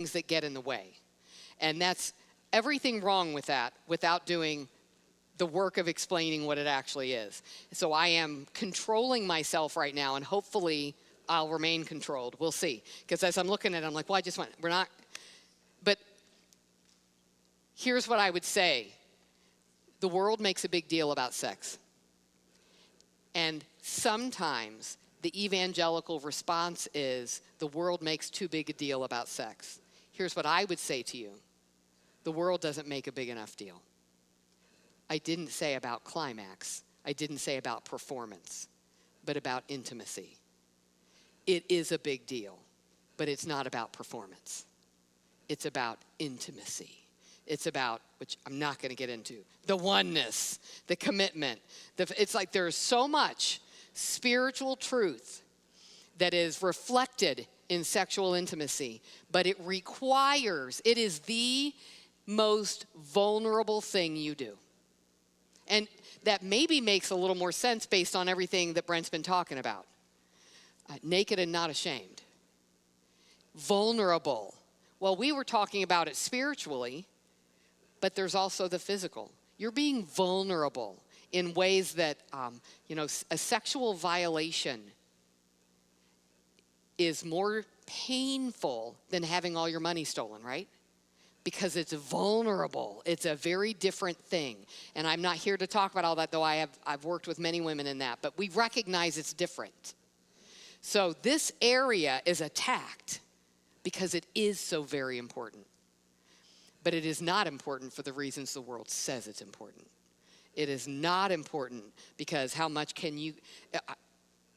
things that get in the way. And that's everything wrong with that without doing the work of explaining what it actually is. So I am controlling myself right now, and hopefully I'll remain controlled. We'll see. Because as I'm looking at it, I'm like, well, I just went, we're not. But here's what I would say. The world makes a big deal about sex. And sometimes the evangelical response is the world makes too big a deal about sex. Here's what I would say to you. The world doesn't make a big enough deal. I didn't say about climax. I didn't say about performance, but about intimacy. It is a big deal, but it's not about performance. It's about intimacy. It's about, which I'm not going to get into, the oneness, the commitment. It's like there's so much spiritual truth that is reflected in sexual intimacy, but it is the most vulnerable thing you do. And that maybe makes a little more sense based on everything that Brent's been talking about. Naked and not ashamed. Vulnerable. Well, we were talking about it spiritually, but there's also the physical. You're being vulnerable in ways that, a sexual violation is more painful than having all your money stolen, right? Because it's vulnerable. It's a very different thing. And I'm not here to talk about all that, though I've worked with many women in that. But we recognize it's different. So this area is attacked because it is so very important. But it is not important for the reasons the world says it's important. It is not important because how much can you...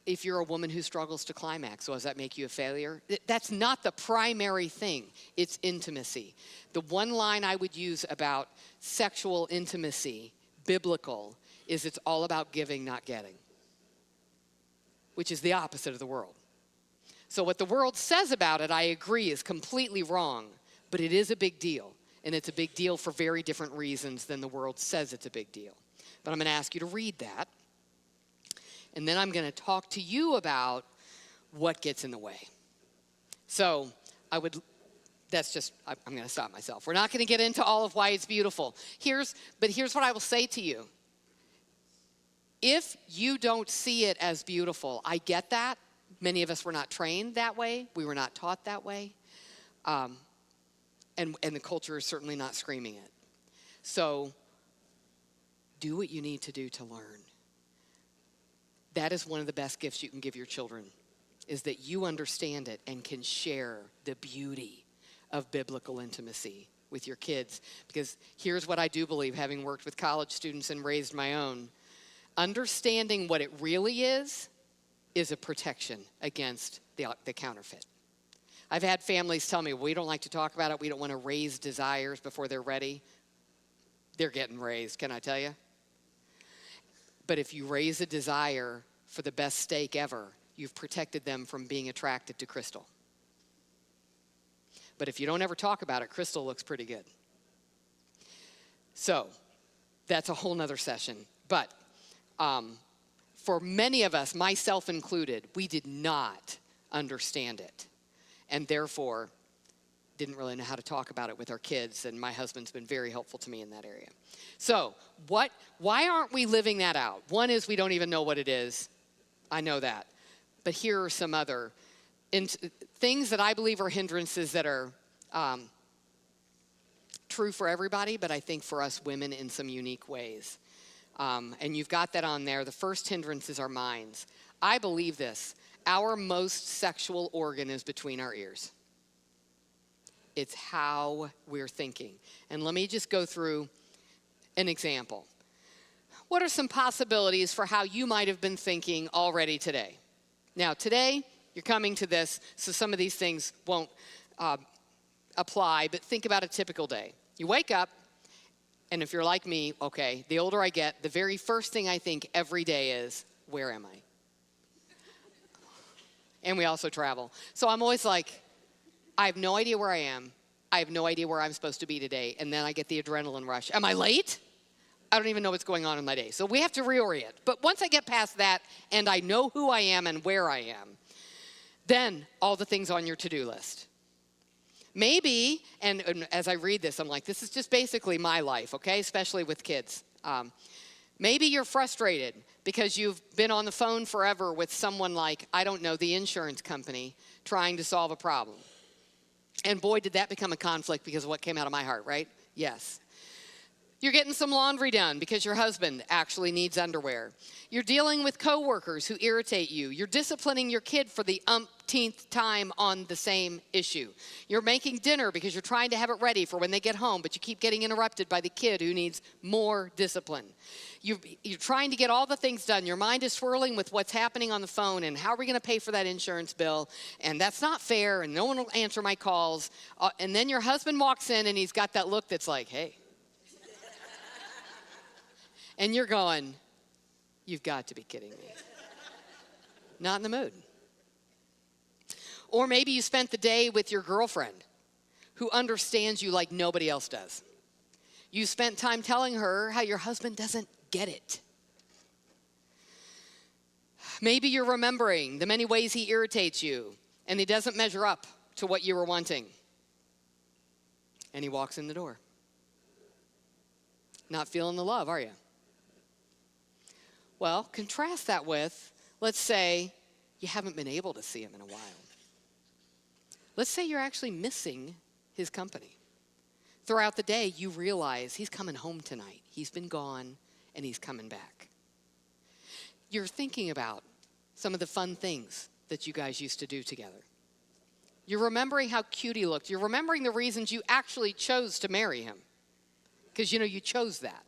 If you're a woman who struggles to climax, does that make you a failure? That's not the primary thing. It's intimacy. The one line I would use about sexual intimacy, biblical, is it's all about giving, not getting, which is the opposite of the world. So what the world says about it, I agree, is completely wrong, but it is a big deal, and it's a big deal for very different reasons than the world says it's a big deal. But I'm going to ask you to read that. And then I'm going to talk to you about what gets in the way. So I'm going to stop myself. We're not going to get into all of why it's beautiful. But here's what I will say to you. If you don't see it as beautiful, I get that. Many of us were not trained that way. We were not taught that way. And the culture is certainly not screaming it. So do what you need to do to learn. That is one of the best gifts you can give your children, is that you understand it and can share the beauty of biblical intimacy with your kids. Because here's what I do believe, having worked with college students and raised my own. Understanding what it really is a protection against the counterfeit. I've had families tell me, we don't like to talk about it. We don't want to raise desires before they're ready. They're getting raised, can I tell you? But if you raise a desire for the best steak ever, you've protected them from being attracted to crystal. But if you don't ever talk about it, crystal looks pretty good. So that's a whole nother session. But for many of us, myself included, we did not understand it. And therefore, didn't really know how to talk about it with our kids, and my husband's been very helpful to me in that area. So why aren't we living that out? One is we don't even know what it is. I know that. But here are some other things that I believe are hindrances that are true for everybody, but I think for us women in some unique ways. And you've got that on there. The first hindrance is our minds. I believe this. Our most sexual organ is between our ears. It's how we're thinking. And let me just go through an example. What are some possibilities for how you might have been thinking already today? Now, today, you're coming to this, so some of these things won't apply, but think about a typical day. You wake up, and if you're like me, okay, the older I get, the very first thing I think every day is, where am I? And we also travel. So I'm always like, I have no idea where I am. I have no idea where I'm supposed to be today. And then I get the adrenaline rush. Am I late? I don't even know what's going on in my day. So we have to reorient. But once I get past that and I know who I am and where I am, then all the things on your to-do list. Maybe, and as I read this, I'm like, this is just basically my life, okay? Especially with kids. Maybe you're frustrated because you've been on the phone forever with someone like, I don't know, the insurance company trying to solve a problem. And boy, did that become a conflict because of what came out of my heart, right? Yes. You're getting some laundry done because your husband actually needs underwear. You're dealing with coworkers who irritate you. You're disciplining your kid for the umpteenth time on the same issue. You're making dinner because you're trying to have it ready for when they get home, but you keep getting interrupted by the kid who needs more discipline. You're trying to get all the things done. Your mind is swirling with what's happening on the phone and how are we going to pay for that insurance bill? And that's not fair, and no one will answer my calls. And then your husband walks in and he's got that look that's like, hey. And you're going, you've got to be kidding me. Not in the mood. Or maybe you spent the day with your girlfriend who understands you like nobody else does. You spent time telling her how your husband doesn't get it. Maybe you're remembering the many ways he irritates you and he doesn't measure up to what you were wanting. And he walks in the door. Not feeling the love, are you? Well, contrast that with, let's say, you haven't been able to see him in a while. Let's say you're actually missing his company. Throughout the day, you realize he's coming home tonight. He's been gone, and he's coming back. You're thinking about some of the fun things that you guys used to do together. You're remembering how cute he looked. You're remembering the reasons you actually chose to marry him. Because, you chose that,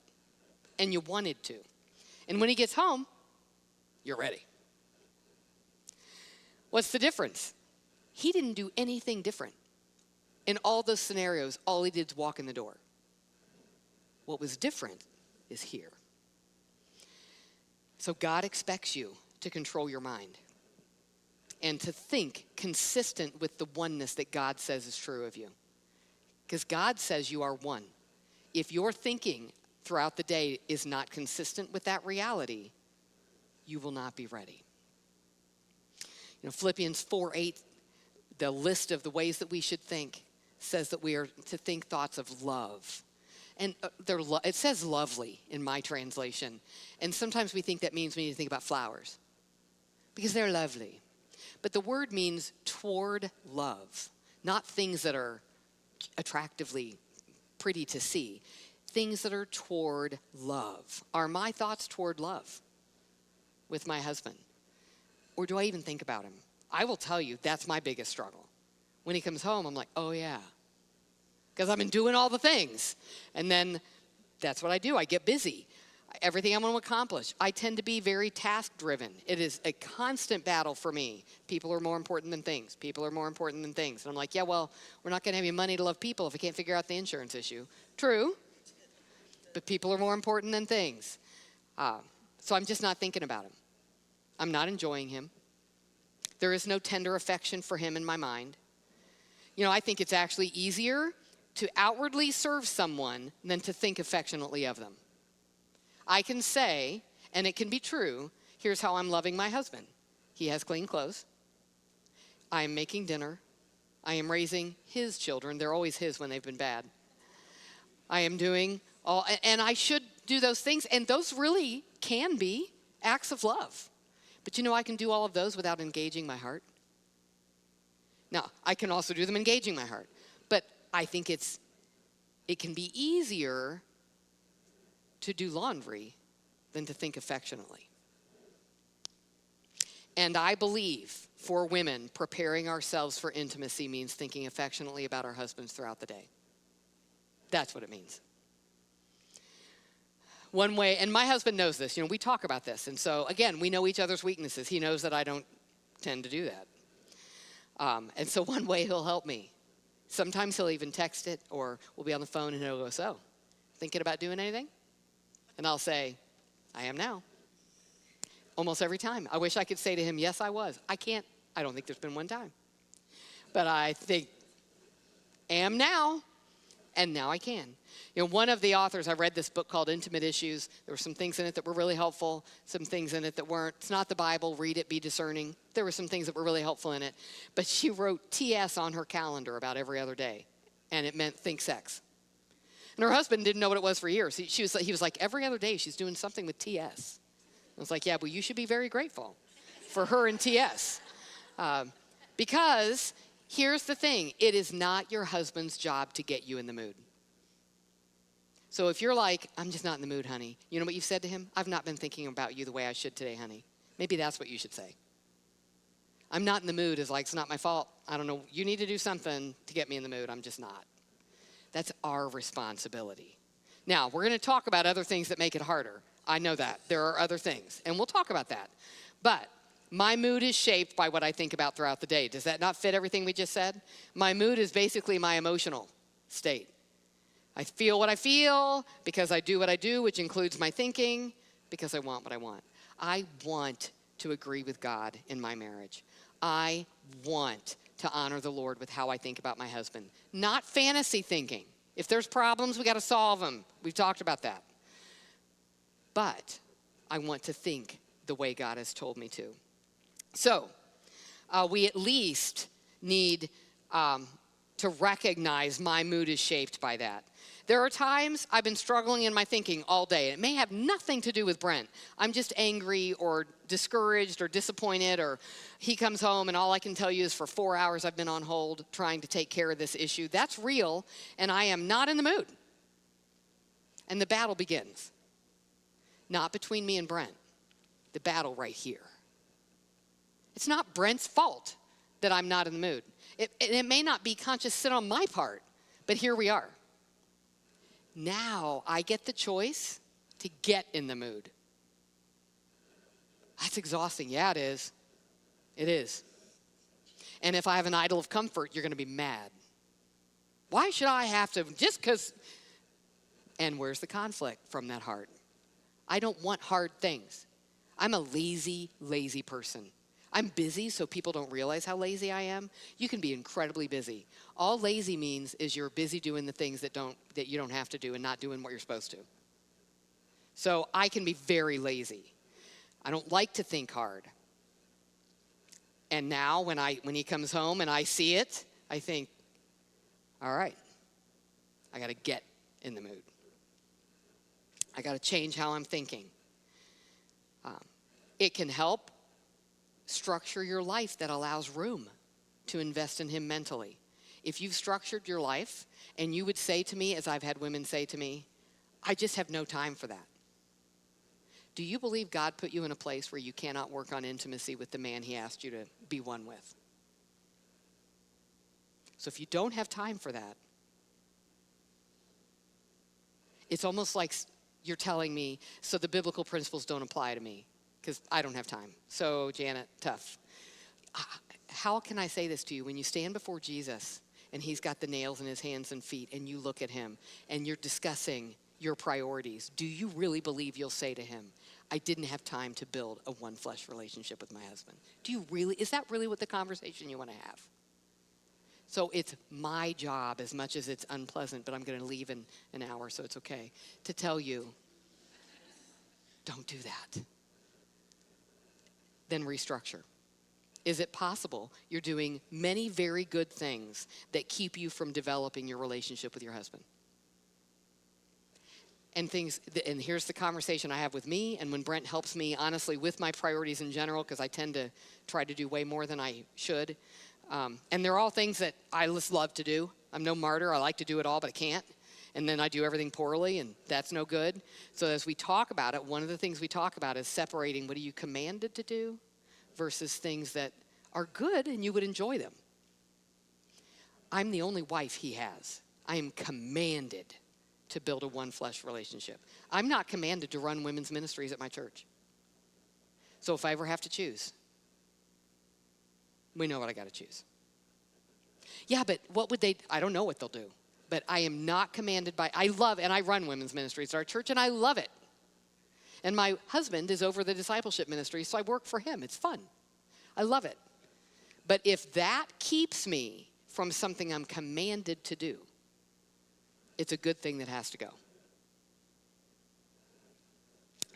and you wanted to. And when he gets home, you're ready. What's the difference? He didn't do anything different. In all those scenarios, all he did is walk in the door. What was different is here. So God expects you to control your mind and to think consistent with the oneness that God says is true of you. Because God says you are one. If your thinking throughout the day is not consistent with that reality, you will not be ready. Philippians 4:8, the list of the ways that we should think, says that we are to think thoughts of love. And it says lovely in my translation. And sometimes we think that means we need to think about flowers because they're lovely. But the word means toward love, not things that are attractively pretty to see. Things that are toward love. Are my thoughts toward love with my husband? Or do I even think about him? I will tell you, that's my biggest struggle. When he comes home, I'm like, oh yeah. Because I've been doing all the things. And then that's what I do. I get busy. Everything I want to accomplish. I tend to be very task-driven. It is a constant battle for me. People are more important than things. People are more important than things. And I'm like, yeah, well, we're not going to have any money to love people if we can't figure out the insurance issue. True. But people are more important than things. So I'm just not thinking about him. I'm not enjoying him. There is no tender affection for him in my mind. I think it's actually easier to outwardly serve someone than to think affectionately of them. I can say, and it can be true, here's how I'm loving my husband. He has clean clothes. I am making dinner. I am raising his children. They're always his when they've been bad. I am doing all, and I should do those things, and those really can be acts of love. But I can do all of those without engaging my heart. Now, I can also do them engaging my heart. But I think it can be easier to do laundry than to think affectionately. And I believe for women, preparing ourselves for intimacy means thinking affectionately about our husbands throughout the day. That's what it means. One way, and my husband knows this, we talk about this. And so, again, we know each other's weaknesses. He knows that I don't tend to do that. And so one way he'll help me, sometimes he'll even text it, or we'll be on the phone and he'll go, so, thinking about doing anything? And I'll say, I am now. Almost every time. I wish I could say to him, yes, I was. I can't. I don't think there's been one time. But I think, am now. And now I can. One of the authors, I read this book called Intimate Issues. There were some things in it that were really helpful, some things in it that weren't. It's not the Bible. Read it, be discerning. There were some things that were really helpful in it. But she wrote TS on her calendar about every other day. And it meant think sex. And her husband didn't know what it was for years. He was like, every other day she's doing something with TS. I was like, yeah, well, you should be very grateful for her and TS. Because here's the thing. It is not your husband's job to get you in the mood. So if you're like, I'm just not in the mood, honey. You know what you've said to him? I've not been thinking about you the way I should today, honey. Maybe that's what you should say. I'm not in the mood is like, it's not my fault. I don't know. You need to do something to get me in the mood. I'm just not. That's our responsibility. Now, we're going to talk about other things that make it harder. I know that. There are other things. And we'll talk about that. But my mood is shaped by what I think about throughout the day. Does that not fit everything we just said? My mood is basically my emotional state. I feel what I feel because I do what I do, which includes my thinking, because I want what I want. I want to agree with God in my marriage. I want to honor the Lord with how I think about my husband. Not fantasy thinking. If there's problems, we got to solve them. We've talked about that. But I want to think the way God has told me to. So we at least need to recognize my mood is shaped by that. There are times I've been struggling in my thinking all day. It may have nothing to do with Brent. I'm just angry or discouraged or disappointed, or he comes home and all I can tell you is for 4 hours I've been on hold trying to take care of this issue. That's real, and I am not in the mood. And the battle begins. Not between me and Brent. The battle right here. It's not Brent's fault that I'm not in the mood. It may not be conscious sin on my part, but here we are. Now I get the choice to get in the mood. That's exhausting. Yeah, it is. It is. And if I have an idol of comfort, you're going to be mad. Why should I have to? Just because. And where's the conflict from that heart? I don't want hard things. I'm a lazy, lazy person. I'm busy so people don't realize how lazy I am. You can be incredibly busy. All lazy means is you're busy doing the things that you don't have to do and not doing what you're supposed to. So I can be very lazy. I don't like to think hard. And now when he comes home and I see it, I think, all right, I got to get in the mood. I got to change how I'm thinking. It can help structure your life that allows room to invest in him mentally. If you've structured your life and you would say to me, as I've had women say to me, I just have no time for that. Do you believe God put you in a place where you cannot work on intimacy with the man he asked you to be one with? So if you don't have time for that, it's almost like you're telling me, so the biblical principles don't apply to me because I don't have time. So Janet, tough. How can I say this to you? When you stand before Jesus and he's got the nails in his hands and feet and you look at him and you're discussing your priorities, do you really believe you'll say to him, I didn't have time to build a one flesh relationship with my husband? Is that really what the conversation you want to have? So it's my job, as much as it's unpleasant, but I'm going to leave in an hour, so it's okay, to tell you, don't do that. Then restructure. Is it possible you're doing many very good things that keep you from developing your relationship with your husband? And here's the conversation I have with me, and when Brent helps me, honestly, with my priorities in general, because I tend to try to do way more than I should. And they're all things that I just love to do. I'm no martyr. I like to do it all, but I can't. And then I do everything poorly, and that's no good. So as we talk about it, one of the things we talk about is separating what are you commanded to do versus things that are good and you would enjoy them. I'm the only wife he has. I am commanded to build a one flesh relationship. I'm not commanded to run women's ministries at my church. So if I ever have to choose, we know what I got to choose. Yeah, but what would I don't know what they'll do. But I am not commanded I run women's ministries at our church, and I love it. And my husband is over the discipleship ministry, so I work for him. It's fun. I love it. But if that keeps me from something I'm commanded to do, It's a good thing that has to go.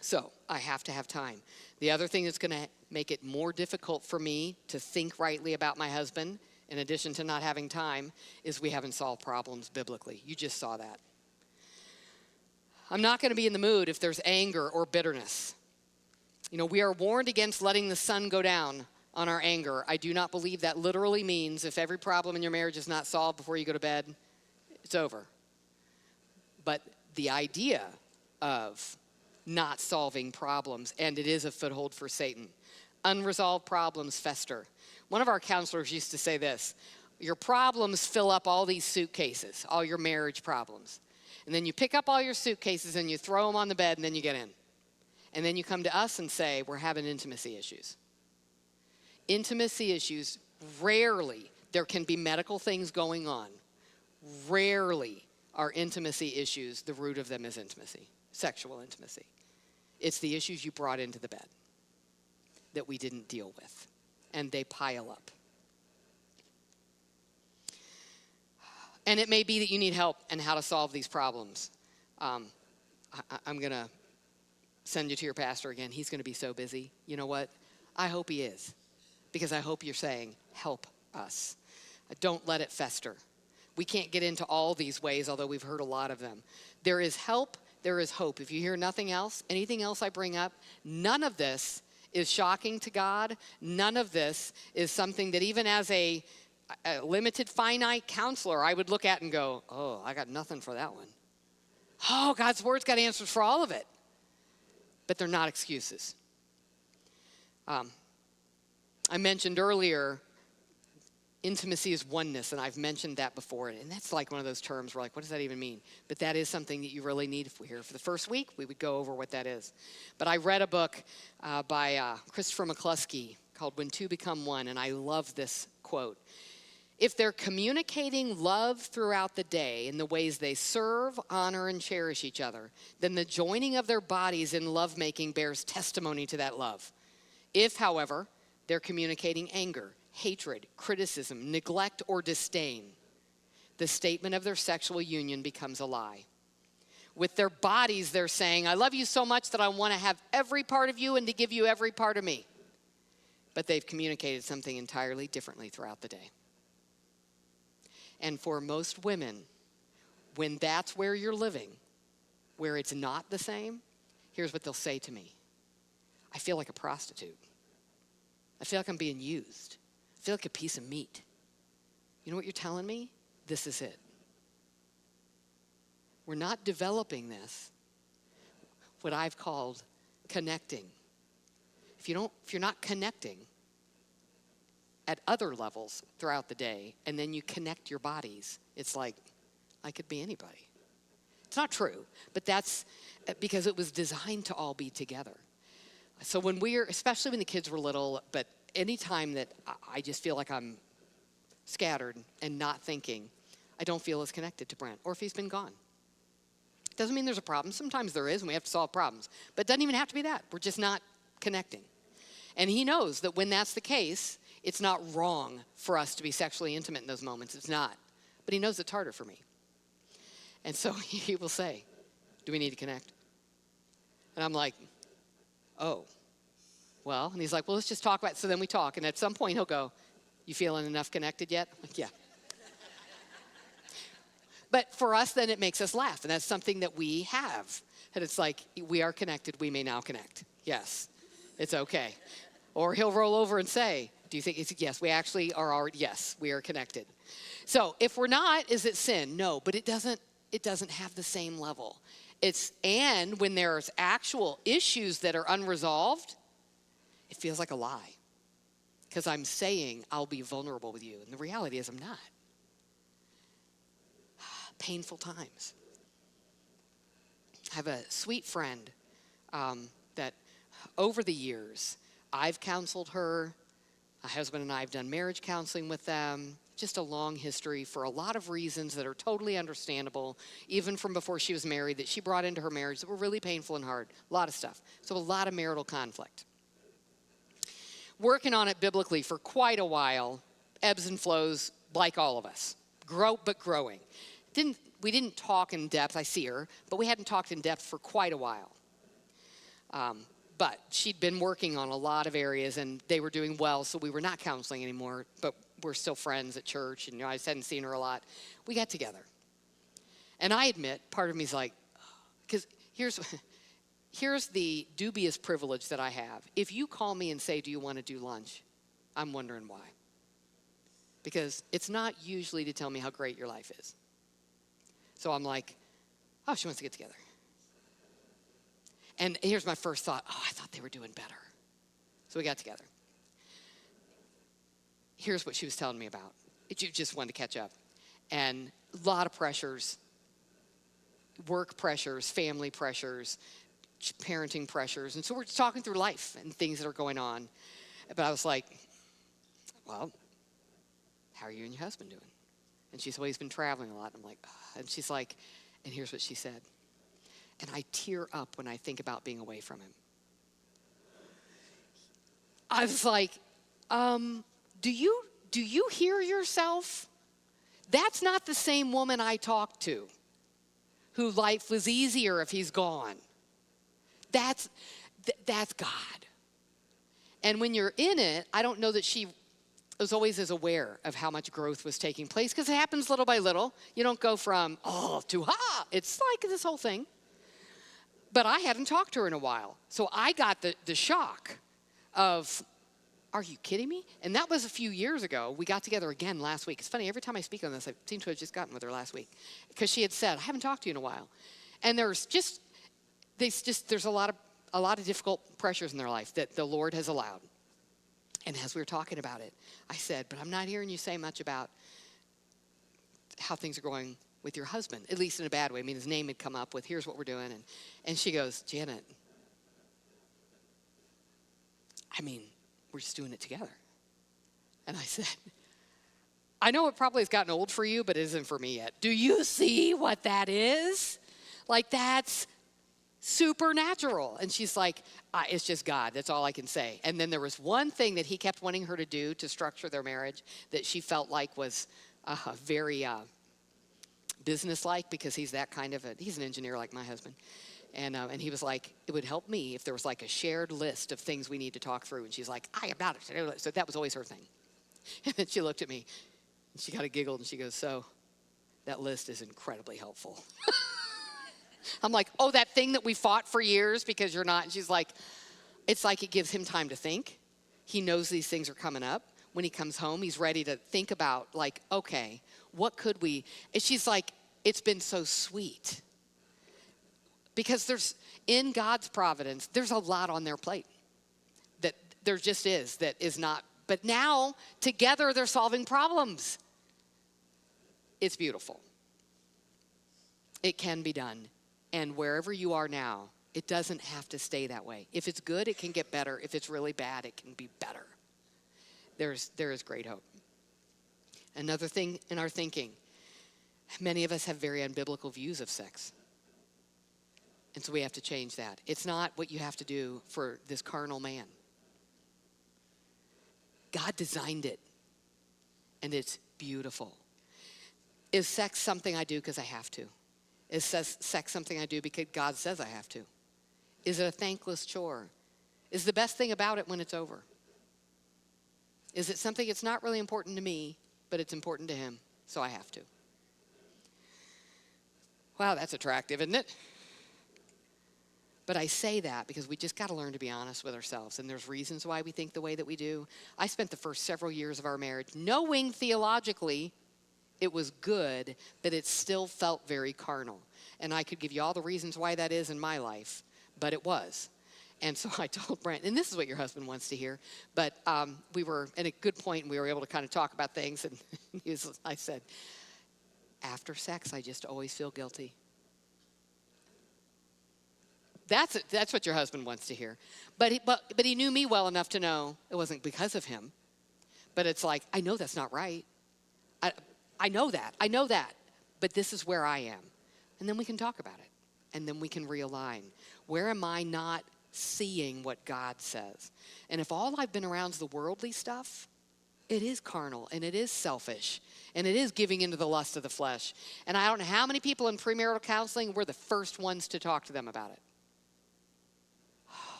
So I have to have time. The other thing that's going to make it more difficult for me to think rightly about my husband, in addition to not having time, is we haven't solved problems biblically. You just saw that. I'm not going to be in the mood if there's anger or bitterness. We are warned against letting the sun go down on our anger. I do not believe that literally means if every problem in your marriage is not solved before you go to bed, it's over. But the idea of not solving problems, and it is a foothold for Satan. Unresolved problems fester. One of our counselors used to say this: your problems fill up all these suitcases, all your marriage problems. And then you pick up all your suitcases and you throw them on the bed and then you get in. And then you come to us and say, we're having intimacy issues. Intimacy issues, rarely, there can be medical things going on. Rarely are intimacy issues, the root of them is intimacy, sexual intimacy. It's the issues you brought into the bed that we didn't deal with, and they pile up. And it may be that you need help in how to solve these problems. I'm going to send you to your pastor again. He's going to be so busy. You know what? I hope he is, because I hope you're saying, help us. Don't let it fester. We can't get into all these ways, although we've heard a lot of them. There is help. There is hope. If you hear nothing else, anything else I bring up, none of this is shocking to God. None of this is something that even as a limited, finite counselor, I would look at and go, oh, I got nothing for that one. Oh, God's word's got answers for all of it. But they're not excuses. I mentioned earlier, intimacy is oneness, and I've mentioned that before, and that's like one of those terms where like, what does that even mean? But that is something that you really need. If we're here for the first week, we would go over what that is. But I read a book by Christopher McCluskey called When Two Become One, and I love this quote. If they're communicating love throughout the day in the ways they serve, honor, and cherish each other, then the joining of their bodies in lovemaking bears testimony to that love. If, however, they're communicating anger, hatred, criticism, neglect, or disdain, the statement of their sexual union becomes a lie. With their bodies, they're saying, I love you so much that I want to have every part of you and to give you every part of me. But they've communicated something entirely differently throughout the day. And for most women, when that's where you're living, where it's not the same, here's what they'll say to me. I feel like a prostitute. I feel like I'm being used. I feel like a piece of meat. You know what you're telling me? This is it. We're not developing this, what I've called connecting. If you're not connecting at other levels throughout the day, and then you connect your bodies, it's like, I could be anybody. It's not true, but that's because it was designed to all be together. So especially when the kids were little, but any time that I just feel like I'm scattered and not thinking, I don't feel as connected to Brent, or if he's been gone. Doesn't mean there's a problem. Sometimes there is, and we have to solve problems. But it doesn't even have to be that. We're just not connecting. And he knows that when that's the case, it's not wrong for us to be sexually intimate in those moments. It's not. But he knows it's harder for me. And so he will say, do we need to connect? And I'm like, oh, well. And he's like, well, let's just talk about it. So then we talk. And at some point he'll go, you feeling enough connected yet? I'm like, yeah. But for us, then it makes us laugh. And that's something that we have. And it's like, we are connected. We may now connect. Yes, it's okay. Or he'll roll over and say, do you think it's yes, we actually are already, yes, we are connected. So if we're not, is it sin? No, but it doesn't have the same level. And when there's actual issues that are unresolved, it feels like a lie. Because I'm saying I'll be vulnerable with you. And the reality is I'm not. Painful times. I have a sweet friend that over the years, I've counseled her. My husband and I have done marriage counseling with them. Just a long history for a lot of reasons that are totally understandable, even from before she was married, that she brought into her marriage that were really painful and hard. A lot of stuff. So a lot of marital conflict. Working on it biblically for quite a while, ebbs and flows like all of us. But growing. We didn't talk in depth. I see her, but we hadn't talked in depth for quite a while. But she'd been working on a lot of areas, and they were doing well, so we were not counseling anymore, but we're still friends at church, and I just hadn't seen her a lot. We got together. And I admit, part of me is like, because here's the dubious privilege that I have. If you call me and say, do you want to do lunch? I'm wondering why. Because it's not usually to tell me how great your life is. So I'm like, oh, she wants to get together. And here's my first thought. Oh, I thought they were doing better. So we got together. Here's what she was telling me about. She just wanted to catch up. And a lot of pressures, work pressures, family pressures, parenting pressures. And so we're just talking through life and things that are going on. But I was like, well, how are you and your husband doing? And she said, well, he's been traveling a lot. And I'm like, oh. And she's like, and here's what she said. And I tear up when I think about being away from him. I was like, do you hear yourself? That's not the same woman I talked to, who life was easier if he's gone. That's God. And when you're in it, I don't know that she was always as aware of how much growth was taking place, because it happens little by little. You don't go from, oh, to ha. It's like this whole thing. But I hadn't talked to her in a while. So I got the shock of, are you kidding me? And that was a few years ago. We got together again last week. It's funny, every time I speak on this, I seem to have just gotten with her last week. Because she had said, I haven't talked to you in a while. And there's a lot of difficult pressures in their life that the Lord has allowed. And as we were talking about it, I said, but I'm not hearing you say much about how things are going with your husband, at least in a bad way. I mean, his name had come up with, here's what we're doing. And she goes, Janet, I mean, we're just doing it together. And I said, I know it probably has gotten old for you, but it isn't for me yet. Do you see what that is? Like, that's supernatural. And she's like, it's just God. That's all I can say. And then there was one thing that he kept wanting her to do to structure their marriage that she felt like was very business-like, because he's that kind of he's an engineer like my husband. And he was like, it would help me if there was like a shared list of things we need to talk through. And she's like, I am not. So that was always her thing. And then she looked at me and she kind of giggled and she goes, so that list is incredibly helpful. I'm like, oh, that thing that we fought for years because you're not. And she's like, it's like it gives him time to think. He knows these things are coming up. When he comes home, he's ready to think about, like, okay, what could we? And she's like, it's been so sweet. Because in God's providence, there's a lot on their plate. That there just is, that is not. But now, together, they're solving problems. It's beautiful. It can be done. And wherever you are now, it doesn't have to stay that way. If it's good, it can get better. If it's really bad, it can be better. There is great hope. Another thing in our thinking, many of us have very unbiblical views of sex. And so we have to change that. It's not what you have to do for this carnal man. God designed it, and it's beautiful. Is sex something I do because I have to? Is sex something I do because God says I have to? Is it a thankless chore? Is the best thing about it when it's over? Is it something that's not really important to me, but it's important to him, so I have to? Wow, that's attractive, isn't it? But I say that because we just got to learn to be honest with ourselves. And there's reasons why we think the way that we do. I spent the first several years of our marriage knowing theologically it was good, but it still felt very carnal. And I could give you all the reasons why that is in my life, but it was. And so I told Brent, and this is what your husband wants to hear, but we were at a good point and we were able to kind of talk about things. And I said, after sex, I just always feel guilty. That's what your husband wants to hear. But he knew me well enough to know it wasn't because of him. But it's like, I know that's not right. I know that. But this is where I am. And then we can talk about it. And then we can realign. Where am I not seeing what God says? And if all I've been around is the worldly stuff, It is carnal, and it is selfish, and it is giving into the lust of the flesh. And I don't know how many people in premarital counseling, we're the first ones to talk to them about it.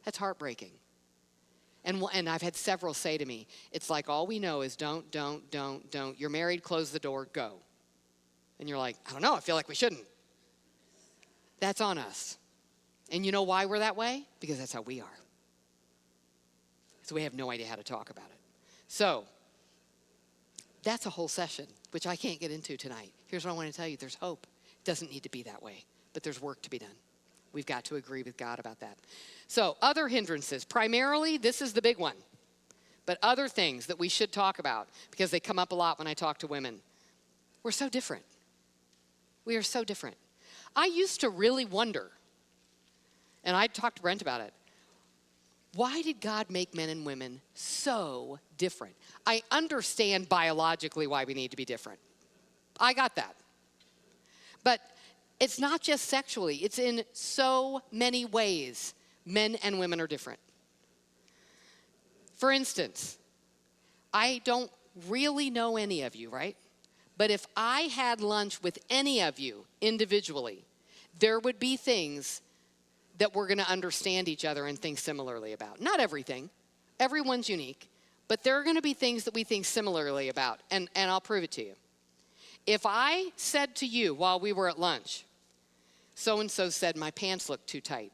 That's heartbreaking. And I've had several say to me, it's like all we know is don't. You're married, close the door, go. And you're like, I don't know, I feel like we shouldn't. That's on us. And you know why we're that way? Because that's how we are. So we have no idea how to talk about it. So that's a whole session, which I can't get into tonight. Here's what I want to tell you. There's hope. It doesn't need to be that way, but there's work to be done. We've got to agree with God about that. So other hindrances, primarily, this is the big one. But other things that we should talk about, because they come up a lot when I talk to women. We're so different. We are so different. I used to really wonder, and I talked to Brent about it, why did God make men and women so different? I understand biologically why we need to be different. I got that. But it's not just sexually. It's in so many ways men and women are different. For instance, I don't really know any of you, right? But if I had lunch with any of you individually, there would be things that we're going to understand each other and think similarly about. Not everything. Everyone's unique. But there are going to be things that we think similarly about. And I'll prove it to you. If I said to you while we were at lunch, so-and-so said my pants look too tight,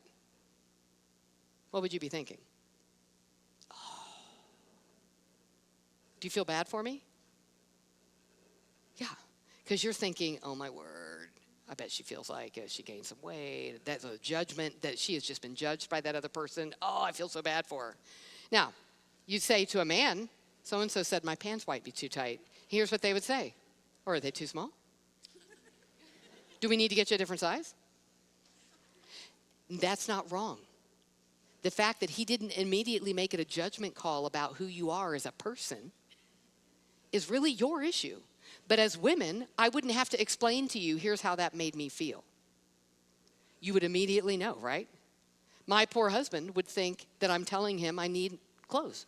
what would you be thinking? Oh. Do you feel bad for me? Yeah. Because you're thinking, oh my word, I bet she feels like she gained some weight. That's a judgment that she has just been judged by that other person. Oh, I feel so bad for her. Now, you say to a man, so-and-so said my pants might be too tight. Here's what they would say. Or are they too small? Do we need to get you a different size? That's not wrong. The fact that he didn't immediately make it a judgment call about who you are as a person is really your issue. But as women, I wouldn't have to explain to you, here's how that made me feel. You would immediately know, right? My poor husband would think that I'm telling him I need clothes.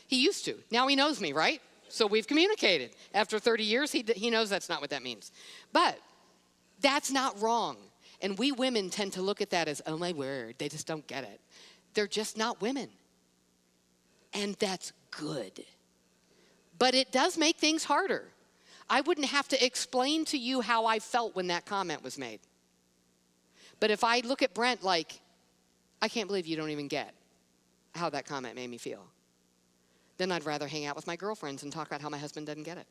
He used to. Now he knows me, right? So we've communicated. After 30 years, he knows that's not what that means. But that's not wrong. And we women tend to look at that as, oh my word, they just don't get it. They're just not women. And that's good. But it does make things harder. I wouldn't have to explain to you how I felt when that comment was made. But if I look at Brent like, I can't believe you don't even get how that comment made me feel, then I'd rather hang out with my girlfriends and talk about how my husband doesn't get it.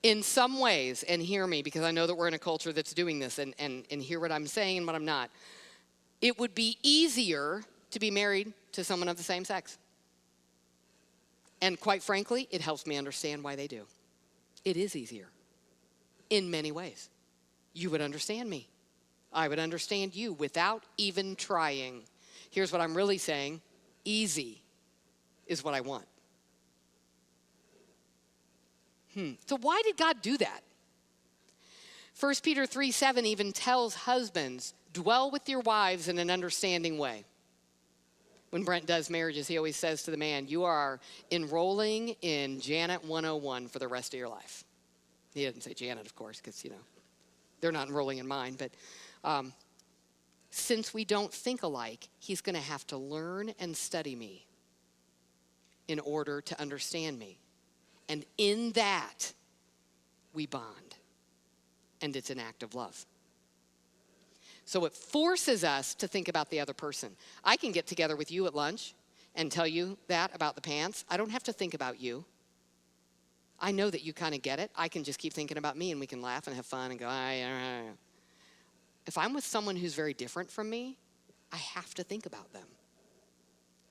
In some ways, and hear me, because I know that we're in a culture that's doing this, and hear what I'm saying and what I'm not, it would be easier to be married to someone of the same sex. And quite frankly, it helps me understand why they do. It is easier in many ways. You would understand me. I would understand you without even trying. Here's what I'm really saying. Easy is what I want. So why did God do that? 1 Peter 3:7 even tells husbands, dwell with your wives in an understanding way. When Brent does marriages, he always says to the man, you are enrolling in Janet 101 for the rest of your life. He doesn't say Janet, of course, because, they're not enrolling in mine. But since we don't think alike, he's going to have to learn and study me in order to understand me. And in that, we bond. And it's an act of love. So it forces us to think about the other person. I can get together with you at lunch and tell you that about the pants. I don't have to think about you. I know that you kind of get it. I can just keep thinking about me and we can laugh and have fun and go, If I'm with someone who's very different from me, I have to think about them.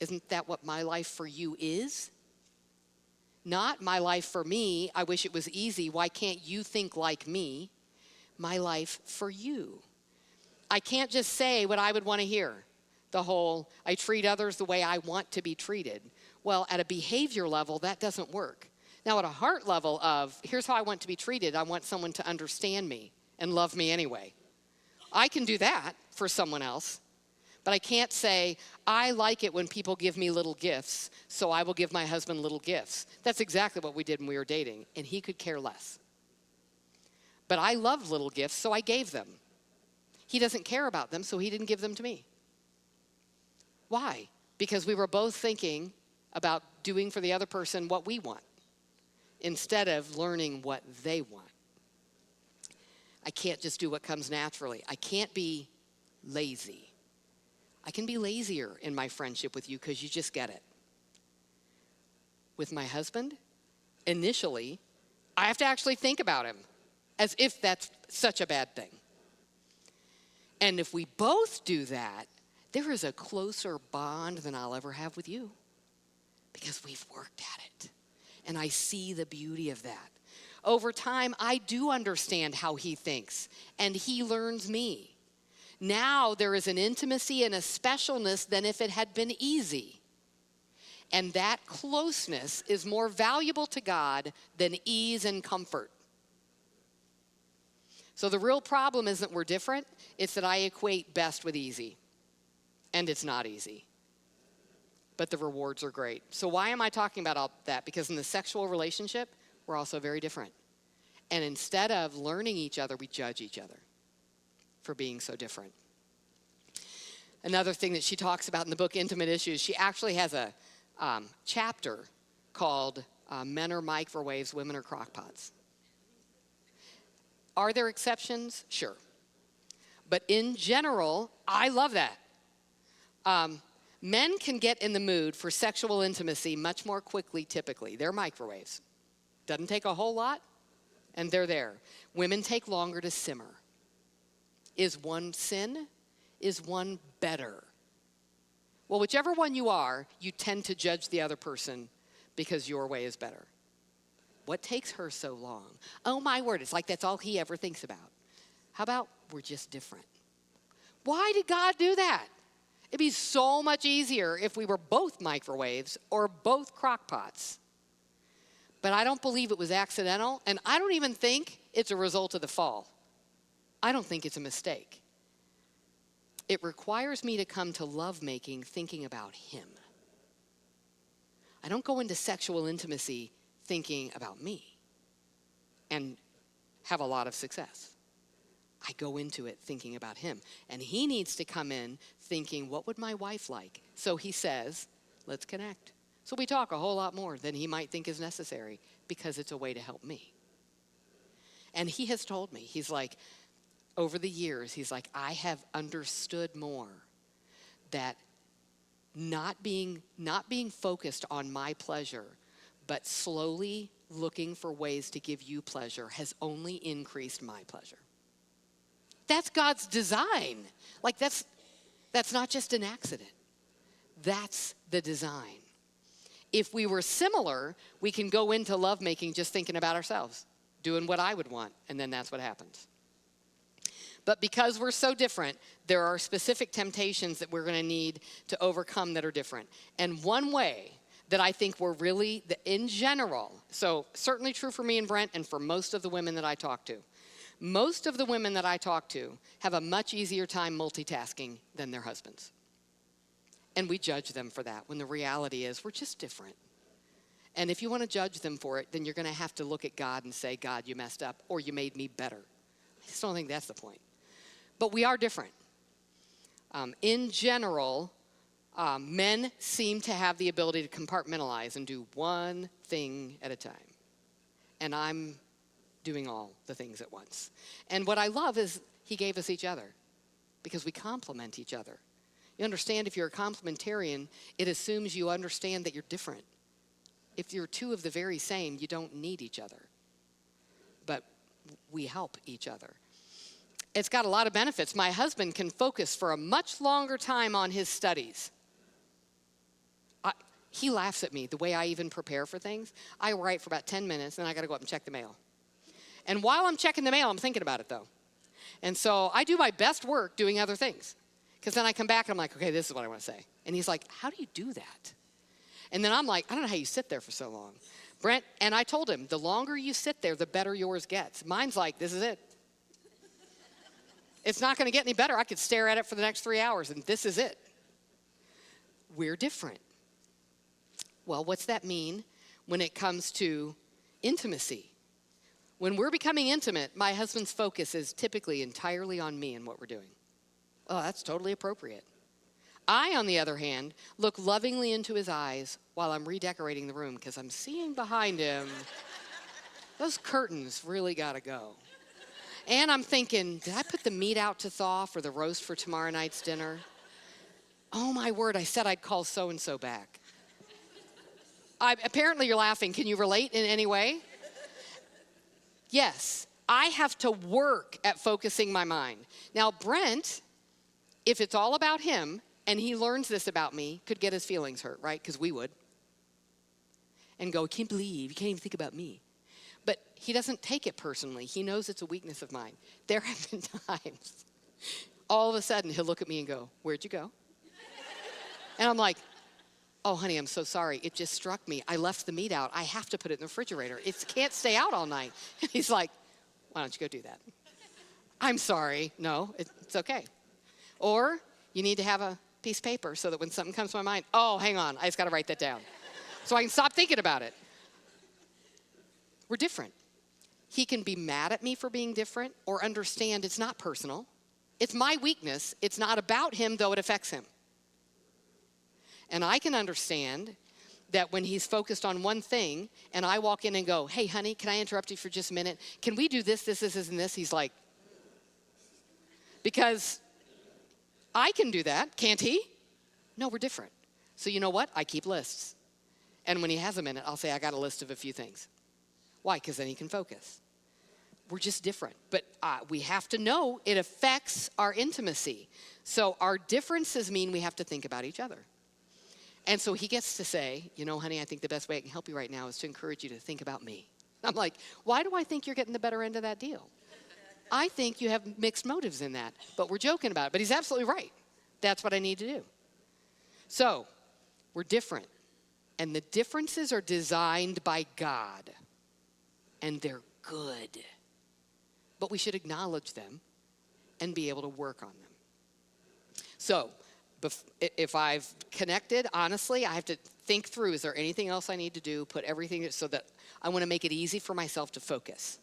Isn't that what my life for you is? Not my life for me, I wish it was easy. Why can't you think like me? My life for you. I can't just say what I would want to hear. The whole, I treat others the way I want to be treated. Well, at a behavior level, that doesn't work. Now, at a heart level of, here's how I want to be treated. I want someone to understand me and love me anyway. I can do that for someone else. But I can't say, I like it when people give me little gifts, so I will give my husband little gifts. That's exactly what we did when we were dating, and he could care less. But I loved little gifts, so I gave them. He doesn't care about them, so he didn't give them to me. Why? Because we were both thinking about doing for the other person what we want instead of learning what they want. I can't just do what comes naturally. I can't be lazy. I can be lazier in my friendship with you because you just get it. With my husband, initially, I have to actually think about him as if that's such a bad thing. And if we both do that, there is a closer bond than I'll ever have with you because we've worked at it. And I see the beauty of that. Over time, I do understand how he thinks, and he learns me. Now there is an intimacy and a specialness than if it had been easy. And that closeness is more valuable to God than ease and comfort. So the real problem isn't we're different, it's that I equate best with easy. And it's not easy. But the rewards are great. So why am I talking about all that? Because in the sexual relationship, we're also very different. And instead of learning each other, we judge each other for being so different. Another thing that she talks about in the book, Intimate Issues, she actually has a chapter called Men Are Microwaves, Women Are Crockpots. Are there exceptions? Sure. But in general, I love that. Men can get in the mood for sexual intimacy much more quickly, typically. They're microwaves. Doesn't take a whole lot, and they're there. Women take longer to simmer. Is one sin? Is one better? Well, whichever one you are, you tend to judge the other person because your way is better. What takes her so long? Oh, my word, it's like that's all he ever thinks about. How about we're just different? Why did God do that? It'd be so much easier if we were both microwaves or both crockpots. But I don't believe it was accidental, and I don't even think it's a result of the fall. I don't think it's a mistake. It requires me to come to lovemaking thinking about him. I don't go into sexual intimacy thinking about me and have a lot of success. I go into it thinking about him. And he needs to come in thinking, what would my wife like? So he says, let's connect. So we talk a whole lot more than he might think is necessary because it's a way to help me. And he has told me, he's like, over the years, he's like, I have understood more that not being focused on my pleasure, but slowly looking for ways to give you pleasure has only increased my pleasure. That's God's design. Like that's not just an accident. That's the design. If we were similar, we can go into lovemaking just thinking about ourselves, doing what I would want, and then that's what happens. But because we're so different, there are specific temptations that we're going to need to overcome that are different. And one way that I think we're really, in general, so certainly true for me and Brent and for most of the women that I talk to, most of the women that I talk to have a much easier time multitasking than their husbands. And we judge them for that when the reality is we're just different. And if you want to judge them for it, then you're going to have to look at God and say, God, you messed up, or you made me better. I just don't think that's the point. But we are different. In general, men seem to have the ability to compartmentalize and do one thing at a time. And I'm doing all the things at once. And what I love is he gave us each other because we complement each other. You understand, if you're a complementarian, it assumes you understand that you're different. If you're two of the very same, you don't need each other. But we help each other. It's got a lot of benefits. My husband can focus for a much longer time on his studies. He laughs at me the way I even prepare for things. I write for about 10 minutes, and I got to go up and check the mail. And while I'm checking the mail, I'm thinking about it, though. And so I do my best work doing other things. Because then I come back, and I'm like, okay, this is what I want to say. And he's like, how do you do that? And then I'm like, I don't know how you sit there for so long. Brent, and I told him, the longer you sit there, the better yours gets. Mine's like, this is it. It's not going to get any better. I could stare at it for the next 3 hours, and this is it. We're different. Well, what's that mean when it comes to intimacy? When we're becoming intimate, my husband's focus is typically entirely on me and what we're doing. Oh, that's totally appropriate. I, on the other hand, look lovingly into his eyes while I'm redecorating the room because I'm seeing behind him, those curtains really got to go. And I'm thinking, did I put the meat out to thaw for the roast for tomorrow night's dinner? Oh, my word, I said I'd call so-and-so back. Apparently you're laughing. Can you relate in any way? Yes, I have to work at focusing my mind. Now, Brent, if it's all about him, and he learns this about me, could get his feelings hurt, right? Because we would. And go, I can't believe you can't even think about me. But he doesn't take it personally. He knows it's a weakness of mine. There have been times, all of a sudden, he'll look at me and go, where'd you go? And I'm like, oh, honey, I'm so sorry. It just struck me. I left the meat out. I have to put it in the refrigerator. It can't stay out all night. And he's like, why don't you go do that? I'm sorry. No, it's okay. Or you need to have a piece of paper so that when something comes to my mind, oh, hang on, I just got to write that down so I can stop thinking about it. We're different. He can be mad at me for being different or understand it's not personal. It's my weakness. It's not about him, though it affects him. And I can understand that when he's focused on one thing and I walk in and go, hey, honey, can I interrupt you for just a minute? Can we do this, and this? He's like, because I can do that, can't he? No, we're different. So you know what? I keep lists. And when he has a minute, I'll say, I got a list of a few things. Why? Because then he can focus. We're just different. But we have to know it affects our intimacy. So our differences mean we have to think about each other. And so he gets to say, you know, honey, I think the best way I can help you right now is to encourage you to think about me. I'm like, why do I think you're getting the better end of that deal? I think you have mixed motives in that, but we're joking about it. But he's absolutely right. That's what I need to do. So we're different. And the differences are designed by God. And they're good. But we should acknowledge them and be able to work on them. So if I've connected, honestly, I have to think through, is there anything else I need to do? Put everything so that I want to make it easy for myself to focus.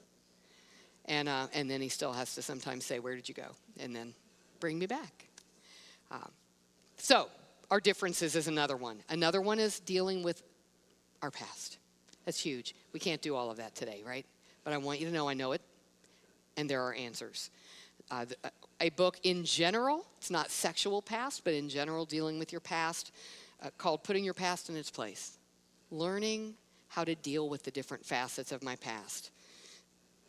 And then he still has to sometimes say, where did you go? And then bring me back. So our differences is another one. Another one is dealing with our past. That's huge. We can't do all of that today, right? But I want you to know I know it, and there are answers. A book in general, it's not sexual past, but in general dealing with your past, called Putting Your Past in Its Place. Learning how to deal with the different facets of my past.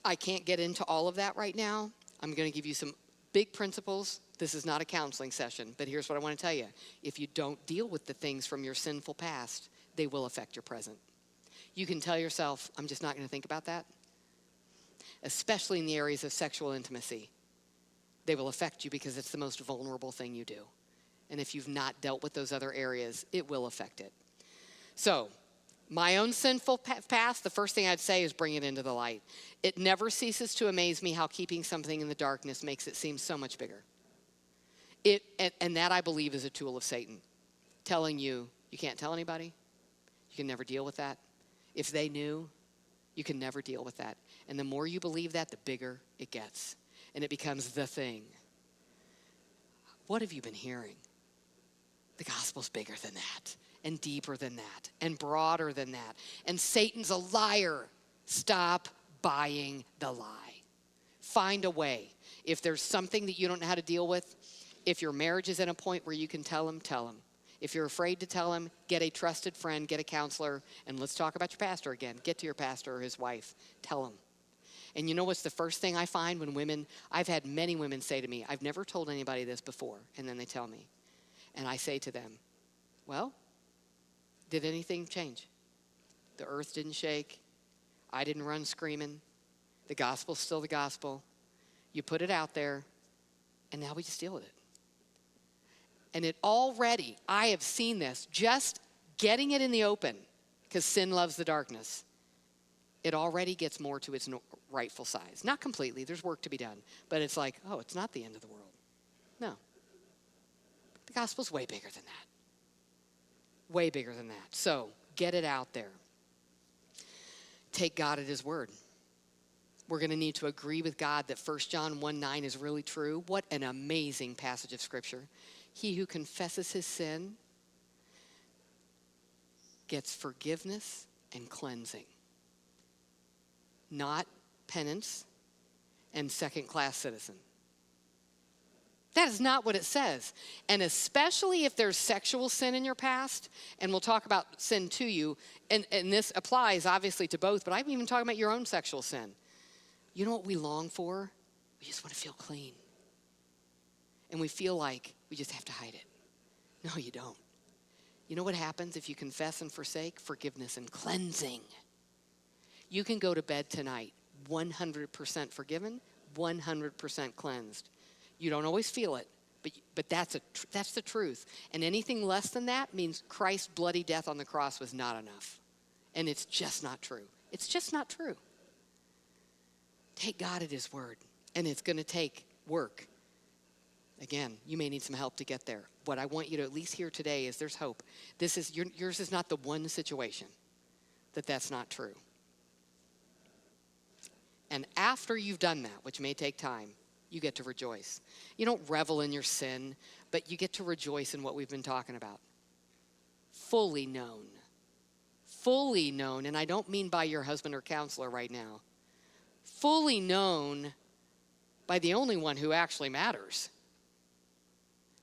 I can't get into all of that right now. I'm going to give you some big principles. This is not a counseling session, but here's what I want to tell you. If you don't deal with the things from your sinful past, they will affect your present. You can tell yourself, I'm just not going to think about that. Especially in the areas of sexual intimacy. They will affect you because it's the most vulnerable thing you do. And if you've not dealt with those other areas, it will affect it. So, my own sinful past, the first thing I'd say is bring it into the light. It never ceases to amaze me how keeping something in the darkness makes it seem so much bigger. And that, I believe, is a tool of Satan. Telling you, you can't tell anybody. You can never deal with that. If they knew, you can never deal with that. And the more you believe that, the bigger it gets. And it becomes the thing. What have you been hearing? The gospel's bigger than that, and deeper than that, and broader than that. And Satan's a liar. Stop buying the lie. Find a way. If there's something that you don't know how to deal with, if your marriage is at a point where you can tell him, tell him. If you're afraid to tell him, get a trusted friend, get a counselor, and let's talk about your pastor again. Get to your pastor or his wife. Tell him. And you know what's the first thing I find when women, I've had many women say to me, I've never told anybody this before, and then they tell me. And I say to them, well, did anything change? The earth didn't shake. I didn't run screaming. The gospel's still the gospel. You put it out there, and now we just deal with it. And it already, I have seen this, just getting it in the open, because sin loves the darkness. it already gets more to its rightful size. Not completely, there's work to be done, but it's like, oh, it's not the end of the world. No. The gospel's way bigger than that. Way bigger than that. So get it out there. Take God at his word. We're going to need to agree with God that 1 John 1:9 is really true. What an amazing passage of Scripture. He who confesses his sin gets forgiveness and cleansing. Not penance and second-class citizen. That is not what it says. And especially if there's sexual sin in your past, and we'll talk about sin to you, and this applies obviously to both, but I'm even talking about your own sexual sin. You know what we long for? We just want to feel clean. And we feel like we just have to hide it. No, you don't. You know what happens if you confess and forsake? Forgiveness and cleansing. You can go to bed tonight 100% forgiven, 100% cleansed. You don't always feel it, but that's the truth. And anything less than that means Christ's bloody death on the cross was not enough. And it's just not true. It's just not true. Take God at his word, and it's going to take work. Again, you may need some help to get there. What I want you to at least hear today is there's hope. Yours is not the one situation that's not true. And after you've done that, which may take time, you get to rejoice. You don't revel in your sin, but you get to rejoice in what we've been talking about. Fully known. Fully known, and I don't mean by your husband or counselor right now. Fully known by the only one who actually matters.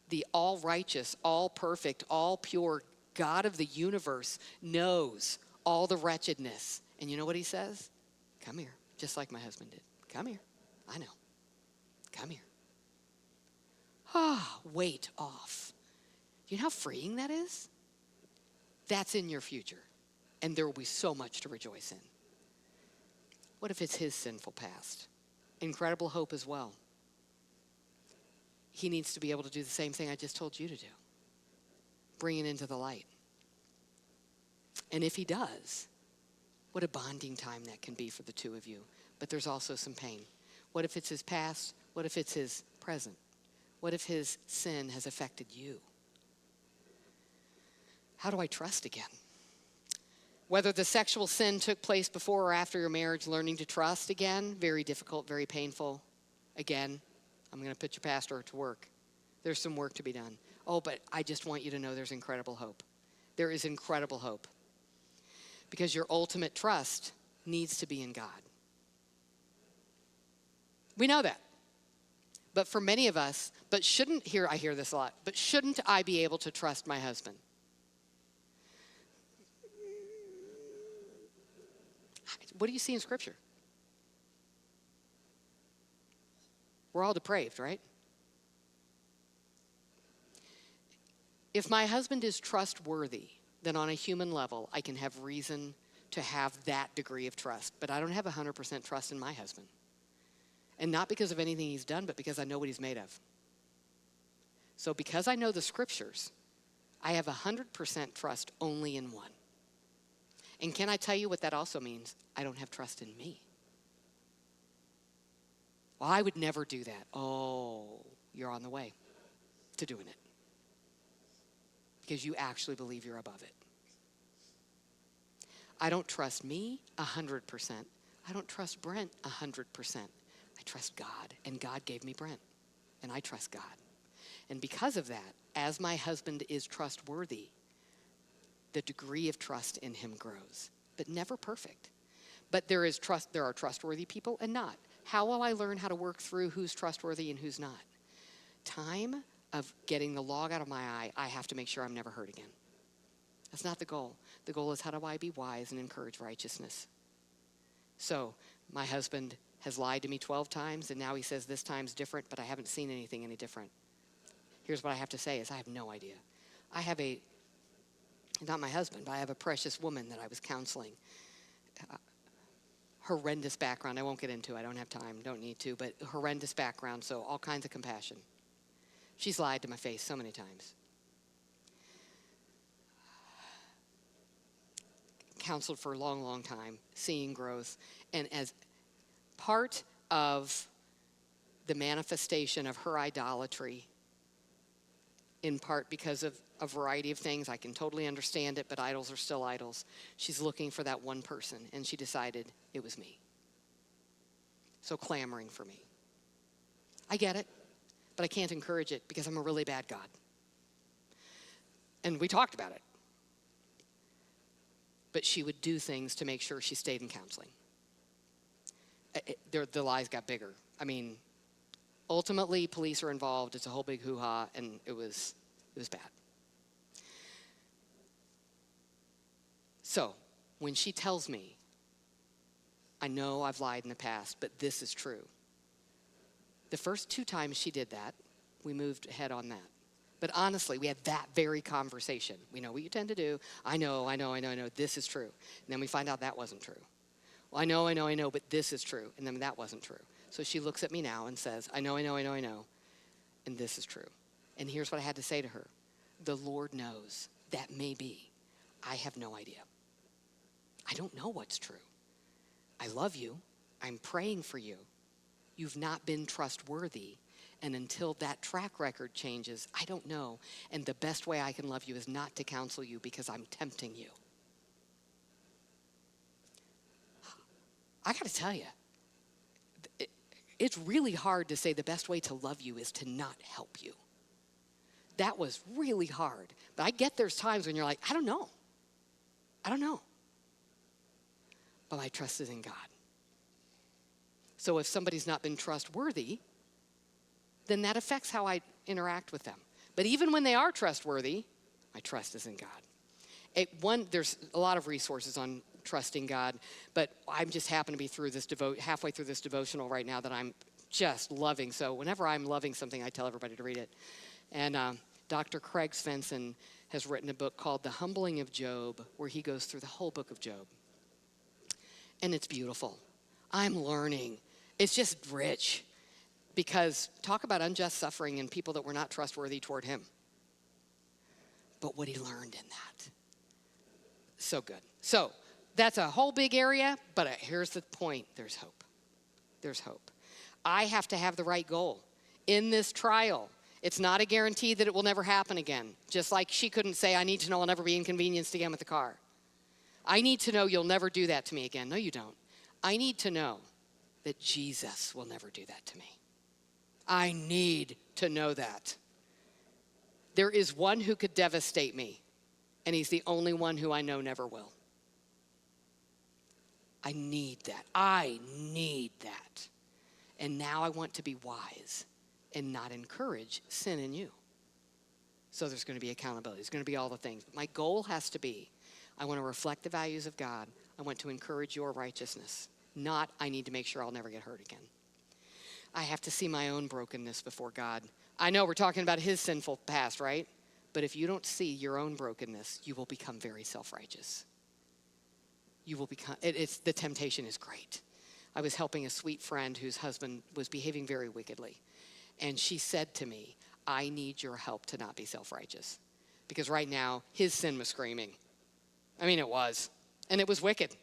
The all-righteous, all-perfect, all-pure God of the universe knows all the wretchedness. And you know what he says? Come here, just like my husband did. Come here. I know. Come here. Weight off. Do you know how freeing that is? That's in your future. And there will be so much to rejoice in. What if it's his sinful past? Incredible hope as well. He needs to be able to do the same thing I just told you to do. Bring it into the light. And if he does, what a bonding time that can be for the two of you. But there's also some pain. What if it's his past? What if it's his present? What if his sin has affected you? How do I trust again? Whether the sexual sin took place before or after your marriage, learning to trust again, very difficult, very painful. Again, I'm going to put your pastor to work. There's some work to be done. Oh, but I just want you to know there's incredible hope. There is incredible hope. Because your ultimate trust needs to be in God. We know that. But for many of us, I hear this a lot, but shouldn't I be able to trust my husband? What do you see in Scripture? We're all depraved, right? If my husband is trustworthy, then on a human level, I can have reason to have that degree of trust. But I don't have 100% trust in my husband. And not because of anything he's done, but because I know what he's made of. So because I know the Scriptures, I have 100% trust only in one. And can I tell you what that also means? I don't have trust in me. Well, I would never do that. Oh, you're on the way to doing it. Because you actually believe you're above it. I don't trust me 100%. I don't trust Brent 100%. I trust God, and God gave me Brent, and I trust God. And because of that, as my husband is trustworthy, the degree of trust in him grows, but never perfect. But there are trustworthy people and not. How will I learn how to work through who's trustworthy and who's not? Time of getting the log out of my eye, I have to make sure I'm never hurt again. That's not the goal. The goal is how do I be wise and encourage righteousness? So my husband has lied to me 12 times, and now he says this time's different, but I haven't seen anything any different. Here's what I have to say is I have no idea. I have not my husband, but I have a precious woman that I was counseling. Horrendous background. I won't get into it. I don't have time. Don't need to. But horrendous background, so all kinds of compassion. She's lied to my face so many times. counseled for a long, long time, seeing growth. And as part of the manifestation of her idolatry, in part because of a variety of things, I can totally understand it, but idols are still idols. She's looking for that one person, and she decided it was me. So clamoring for me. I get it, but I can't encourage it because I'm a really bad God. And we talked about it. But she would do things to make sure she stayed in counseling. The lies got bigger. I mean, ultimately, police are involved. It's a whole big hoo-ha, and it was bad. So, when she tells me, I know I've lied in the past, but this is true. The first 2 times she did that, we moved ahead on that. But honestly, we had that very conversation. We know what you tend to do. I know. This is true. And then we find out that wasn't true. Well, I know, but this is true. And then that wasn't true. So she looks at me now and says, I know. And this is true. And here's what I had to say to her. The Lord knows that may be. I have no idea. I don't know what's true. I love you. I'm praying for you. You've not been trustworthy. And until that track record changes, I don't know. And the best way I can love you is not to counsel you because I'm tempting you. I got to tell you, it's really hard to say the best way to love you is to not help you. That was really hard. But I get there's times when you're like, I don't know. But my trust is in God. So if somebody's not been trustworthy, then that affects how I interact with them. But even when they are trustworthy, my trust is in God. There's a lot of resources on trusting God, but I'm just happen to be through this halfway through this devotional right now that I'm just loving. So whenever I'm loving something, I tell everybody to read it. And Dr. Craig Svensson has written a book called The Humbling of Job, where he goes through the whole book of Job. And it's beautiful. I'm learning. It's just rich. Because talk about unjust suffering and people that were not trustworthy toward him. But what he learned in that. So good. So that's a whole big area, but here's the point. There's hope. There's hope. I have to have the right goal. In this trial, it's not a guarantee that it will never happen again. Just like she couldn't say, I need to know I'll never be inconvenienced again with the car. I need to know you'll never do that to me again. No, you don't. I need to know that Jesus will never do that to me. I need to know that. There is one who could devastate me, and he's the only one who I know never will. I need that. I need that. And now I want to be wise and not encourage sin in you. So there's going to be accountability. There's going to be all the things. But my goal has to be, I want to reflect the values of God. I want to encourage your righteousness. Not, I need to make sure I'll never get hurt again. I have to see my own brokenness before God. I know we're talking about his sinful past, right? But if you don't see your own brokenness, you will become very self-righteous. You will become, the temptation is great. I was helping a sweet friend whose husband was behaving very wickedly. And she said to me, I need your help to not be self-righteous. Because right now, his sin was screaming. I mean, it was. And it was wicked.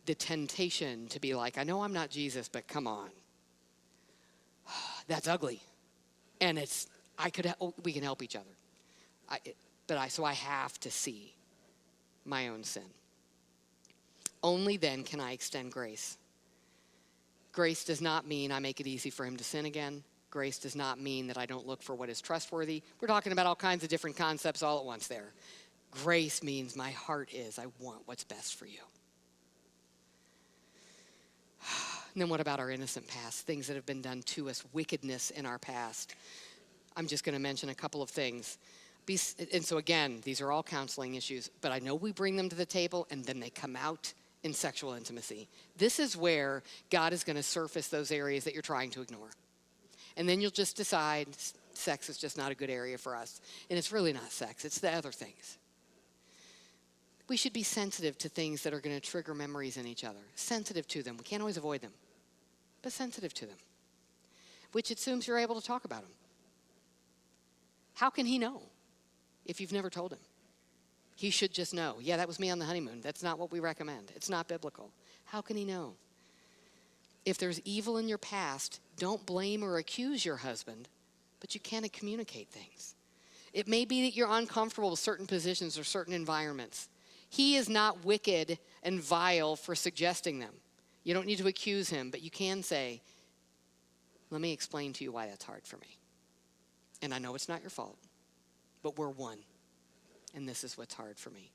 The temptation to be like, I know I'm not Jesus, but come on. That's ugly. And we can help each other. So I have to see my own sin. Only then can I extend grace. Grace does not mean I make it easy for him to sin again. Grace does not mean that I don't look for what is trustworthy. We're talking about all kinds of different concepts all at once there. Grace means my heart is, I want what's best for you. And then what about our innocent past? Things that have been done to us, wickedness in our past. I'm just going to mention a couple of things. And so again, these are all counseling issues, but I know we bring them to the table and then they come out in sexual intimacy. This is where God is going to surface those areas that you're trying to ignore. And then you'll just decide sex is just not a good area for us. And it's really not sex, it's the other things. We should be sensitive to things that are going to trigger memories in each other. Sensitive to them. We can't always avoid them, but sensitive to them, which assumes you're able to talk about them. How can he know if you've never told him? He should just know. Yeah, that was me on the honeymoon. That's not what we recommend. It's not biblical. How can he know? If there's evil in your past, don't blame or accuse your husband, but you can communicate things. It may be that you're uncomfortable with certain positions or certain environments. He is not wicked and vile for suggesting them. You don't need to accuse him, but you can say, let me explain to you why that's hard for me. And I know it's not your fault, but we're one. And this is what's hard for me.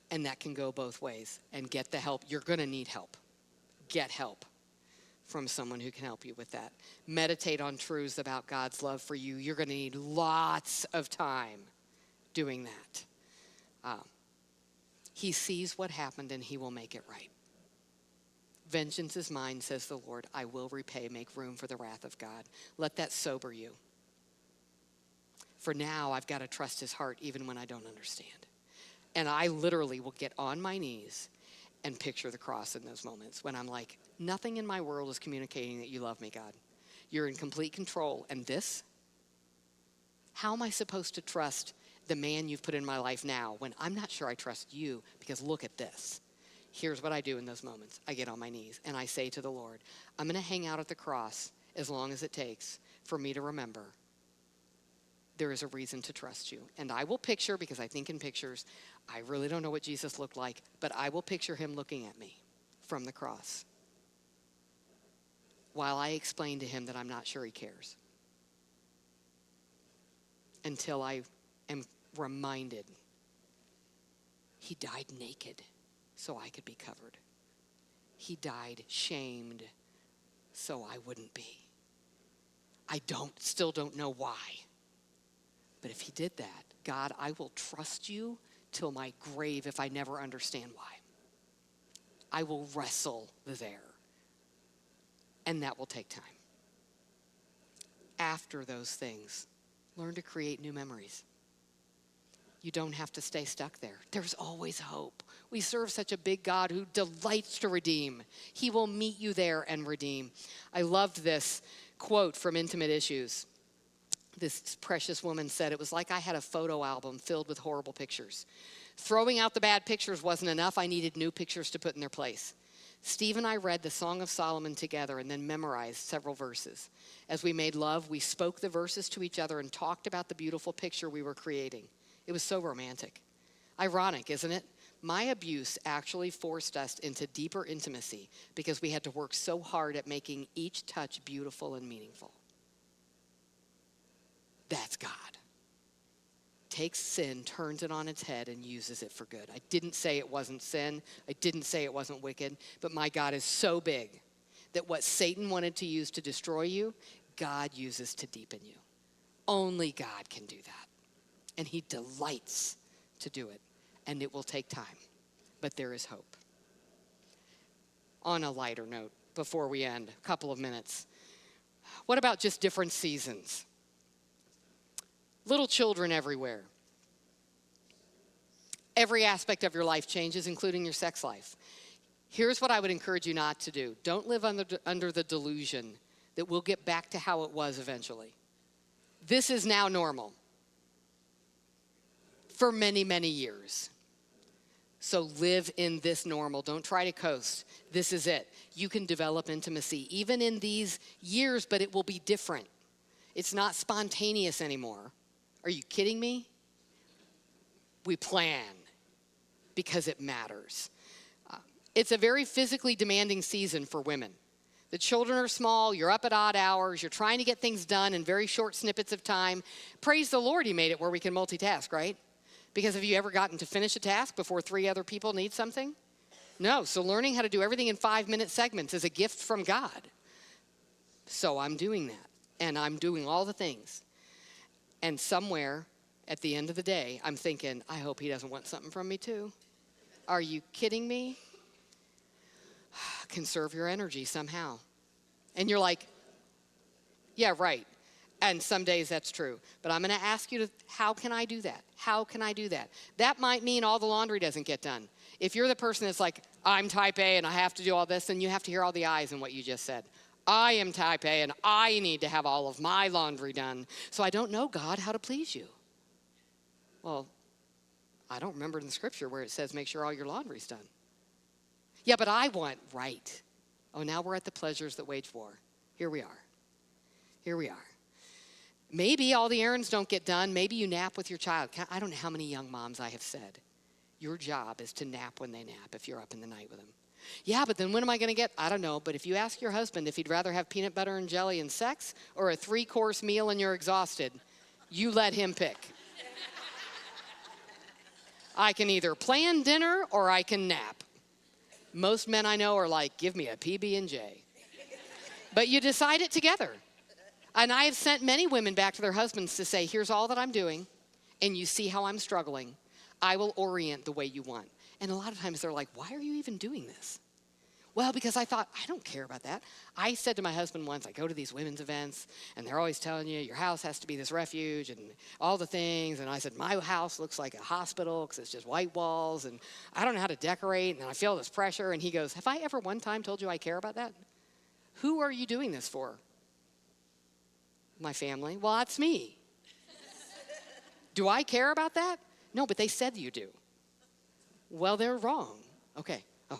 And that can go both ways. And get the help. You're going to need help. Get help from someone who can help you with that. Meditate on truths about God's love for you. You're going to need lots of time doing that. He sees what happened and he will make it right. Vengeance is mine, says the Lord. I will repay, make room for the wrath of God. Let that sober you. For now, I've got to trust his heart even when I don't understand. And I literally will get on my knees and picture the cross in those moments when I'm like, nothing in my world is communicating that you love me, God. You're in complete control. And this, how am I supposed to trust the man you've put in my life now when I'm not sure I trust you? Because look at this. Here's what I do in those moments. I get on my knees and I say to the Lord, I'm going to hang out at the cross as long as it takes for me to remember there is a reason to trust you. And I will picture, because I think in pictures, I really don't know what Jesus looked like, but I will picture him looking at me from the cross while I explain to him that I'm not sure he cares. Until I am reminded he died naked so I could be covered. He died shamed so I wouldn't be. I still don't know why. But if he did that, God, I will trust you till my grave if I never understand why. I will wrestle there. And that will take time. After those things, learn to create new memories. You don't have to stay stuck there. There's always hope. We serve such a big God who delights to redeem. He will meet you there and redeem. I loved this quote from Intimate Issues. This precious woman said, it was like I had a photo album filled with horrible pictures. Throwing out the bad pictures wasn't enough. I needed new pictures to put in their place. Steve and I read the Song of Solomon together and then memorized several verses. As we made love, we spoke the verses to each other and talked about the beautiful picture we were creating. It was so romantic. Ironic, isn't it? My abuse actually forced us into deeper intimacy because we had to work so hard at making each touch beautiful and meaningful. That's God. Takes sin, turns it on its head, and uses it for good. I didn't say it wasn't sin. I didn't say it wasn't wicked. But my God is so big that what Satan wanted to use to destroy you, God uses to deepen you. Only God can do that. And he delights to do it. And it will take time. But there is hope. On a lighter note, before we end, a couple of minutes. What about just different seasons? Little children everywhere. Every aspect of your life changes, including your sex life. Here's what I would encourage you not to do. Don't live under the delusion that we'll get back to how it was eventually. This is now normal for many, many years. So live in this normal. Don't try to coast. This is it. You can develop intimacy even in these years, but it will be different. It's not spontaneous anymore. Are you kidding me? We plan because it matters. It's a very physically demanding season for women. The children are small, you're up at odd hours, you're trying to get things done in very short snippets of time. Praise the Lord he made it where we can multitask, right? Because have you ever gotten to finish a task before 3 other people need something? No, so learning how to do everything in 5-minute segments is a gift from God. So I'm doing that, and I'm doing all the things. And somewhere at the end of the day, I'm thinking, I hope he doesn't want something from me too. Are you kidding me? Conserve your energy somehow. And you're like, yeah, right. And some days that's true. But I'm going to ask you how can I do that? How can I do that? That might mean all the laundry doesn't get done. If you're the person that's like, I'm type A and I have to do all this, then you have to hear all the I's in what you just said. I am type A and I need to have all of my laundry done. So I don't know, God, how to please you. Well, I don't remember in the scripture where it says make sure all your laundry's done. Yeah, but I want, right. Oh, now we're at the pleasures that wage war. Here we are. Here we are. Maybe all the errands don't get done. Maybe you nap with your child. I don't know how many young moms I have said, your job is to nap when they nap if you're up in the night with them. Yeah, but then when am I going to get, I don't know, but if you ask your husband if he'd rather have peanut butter and jelly and sex or a 3-course meal and you're exhausted, you let him pick. I can either plan dinner or I can nap. Most men I know are like, give me a PB&J. But you decide it together. And I have sent many women back to their husbands to say, here's all that I'm doing, and you see how I'm struggling. I will orient the way you want. And a lot of times they're like, why are you even doing this? Well, because I thought, I don't care about that. I said to my husband once, I go to these women's events, and they're always telling you, your house has to be this refuge and all the things. And I said, my house looks like a hospital because it's just white walls, and I don't know how to decorate, and I feel this pressure. And he goes, have I ever one time told you I care about that? Who are you doing this for? My family. Well, that's me. Do I care about that? No, but they said you do. Well, they're wrong. Okay. Oh.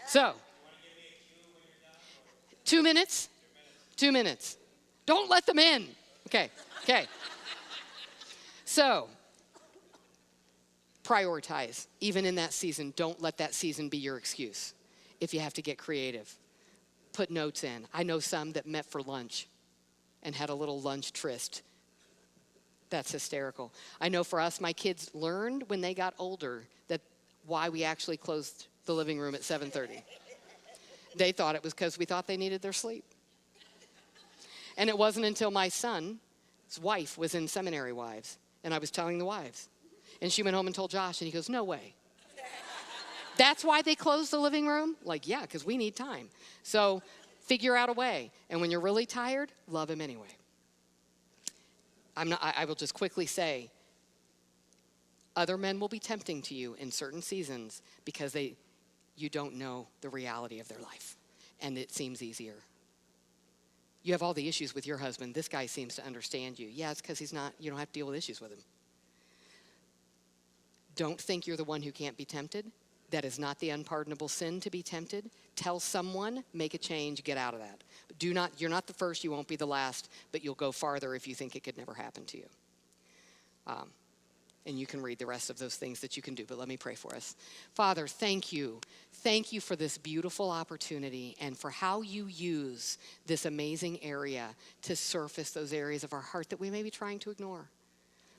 So, 2 minutes? 2 minutes. Don't let them in. Okay. Okay. So, prioritize. Even in that season, don't let that season be your excuse. If you have to get creative, put notes in. I know some that met for lunch and had a little lunch tryst. That's hysterical. I know for us, my kids learned when they got older that why we actually closed the living room at 7:30. They thought it was because we thought they needed their sleep. And it wasn't until my son's wife was in Seminary Wives, and I was telling the wives. And she went home and told Josh, and he goes, no way. That's why they closed the living room? Like, yeah, because we need time. So figure out a way. And when you're really tired, love him anyway. I will just quickly say, other men will be tempting to you in certain seasons because you don't know the reality of their life. And it seems easier. You have all the issues with your husband. This guy seems to understand you. Yeah, it's because you don't have to deal with issues with him. Don't think you're the one who can't be tempted. That is not the unpardonable sin to be tempted. Tell someone, make a change, get out of that. You're not the first, you won't be the last, but you'll go farther if you think it could never happen to you. And you can read the rest of those things that you can do, but let me pray for us. Father, thank you. Thank you for this beautiful opportunity and for how you use this amazing area to surface those areas of our heart that we may be trying to ignore.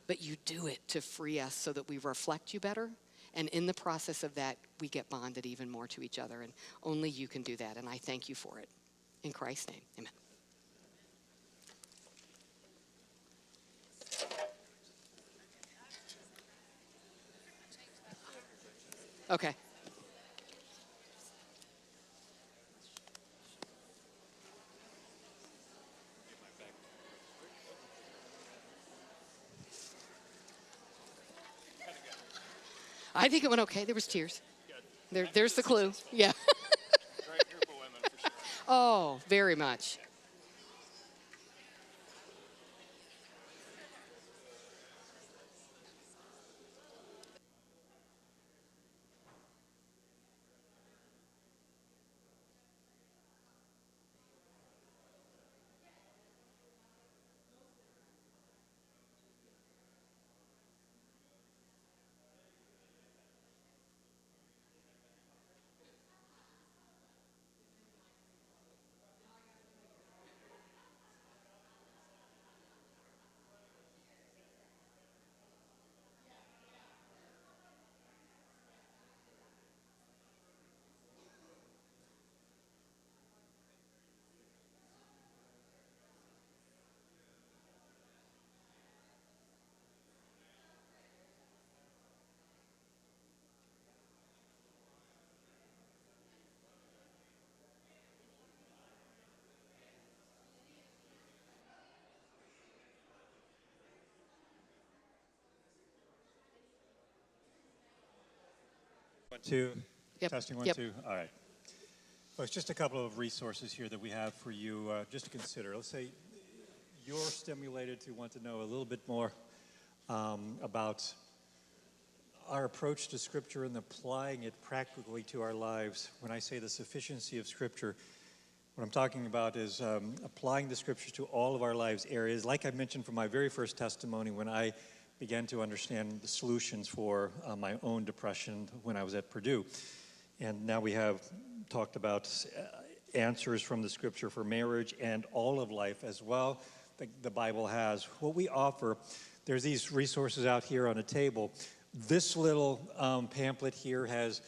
But you do it to free us so that we reflect you better. And in the process of that, we get bonded even more to each other. And only you can do that. And I thank you for it. In Christ's name, amen. Okay. I think it went okay. There was tears. There's the clue. Yeah. Great group of women, for sure. Oh, very much. One, two. Yep. Testing one, Yep. two. All right. Well, it's just a couple of resources here that we have for you just to consider. Let's say you're stimulated to want to know a little bit more about our approach to Scripture and applying it practically to our lives. When I say the sufficiency of Scripture, what I'm talking about is applying the Scriptures to all of our lives areas. Like I mentioned from my very first testimony, when I began to understand the solutions for my own depression when I was at Purdue. And now we have talked about answers from the Scripture for marriage and all of life as well. The Bible has. What we offer, there's these resources out here on a table. This little pamphlet here has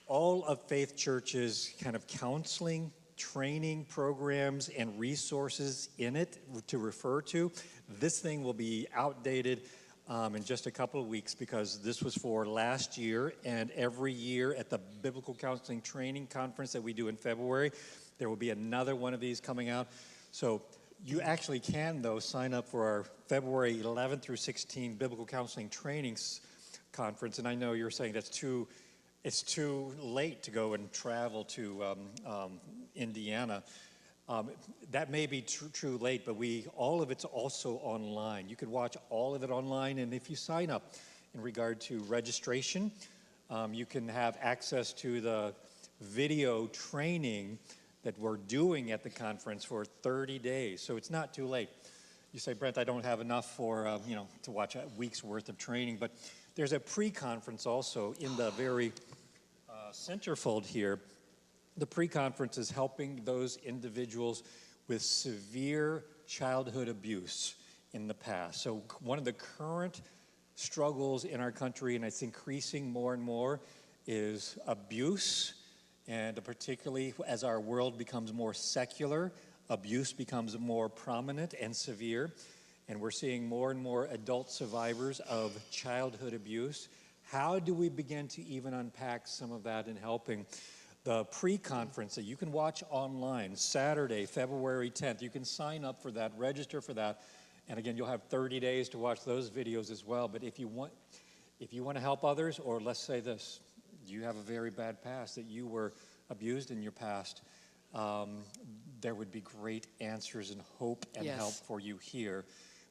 all of Faith Church's kind of counseling, training programs, and resources in it to refer to. This thing will be outdated in just a couple of weeks because this was for last year, and every year at the Biblical Counseling Training Conference that we do in February, there will be another one of these coming out. So you actually can, though, sign up for our February 11th through 16 Biblical Counseling Trainings Conference, and I know you're saying it's too late to go and travel to Indiana. That may be true late, but all of it's also online. You can watch all of it online, and if you sign up in regard to registration, you can have access to the video training that we're doing at the conference for 30 days. So it's not too late. You say, Brent, I don't have enough for to watch a week's worth of training, but there's a pre-conference also in the very centerfold here. The pre-conference is helping those individuals with severe childhood abuse in the past. So one of the current struggles in our country, and it's increasing more and more, is abuse. And particularly as our world becomes more secular, abuse becomes more prominent and severe. And we're seeing more and more adult survivors of childhood abuse. How do we begin to even unpack some of that in helping? The pre-conference that you can watch online, Saturday, February 10th, you can sign up for that, register for that, and again, you'll have 30 days to watch those videos as well. But if you want to help others, or let's say this, you have a very bad past, that you were abused in your past, there would be great answers and hope and help for you here.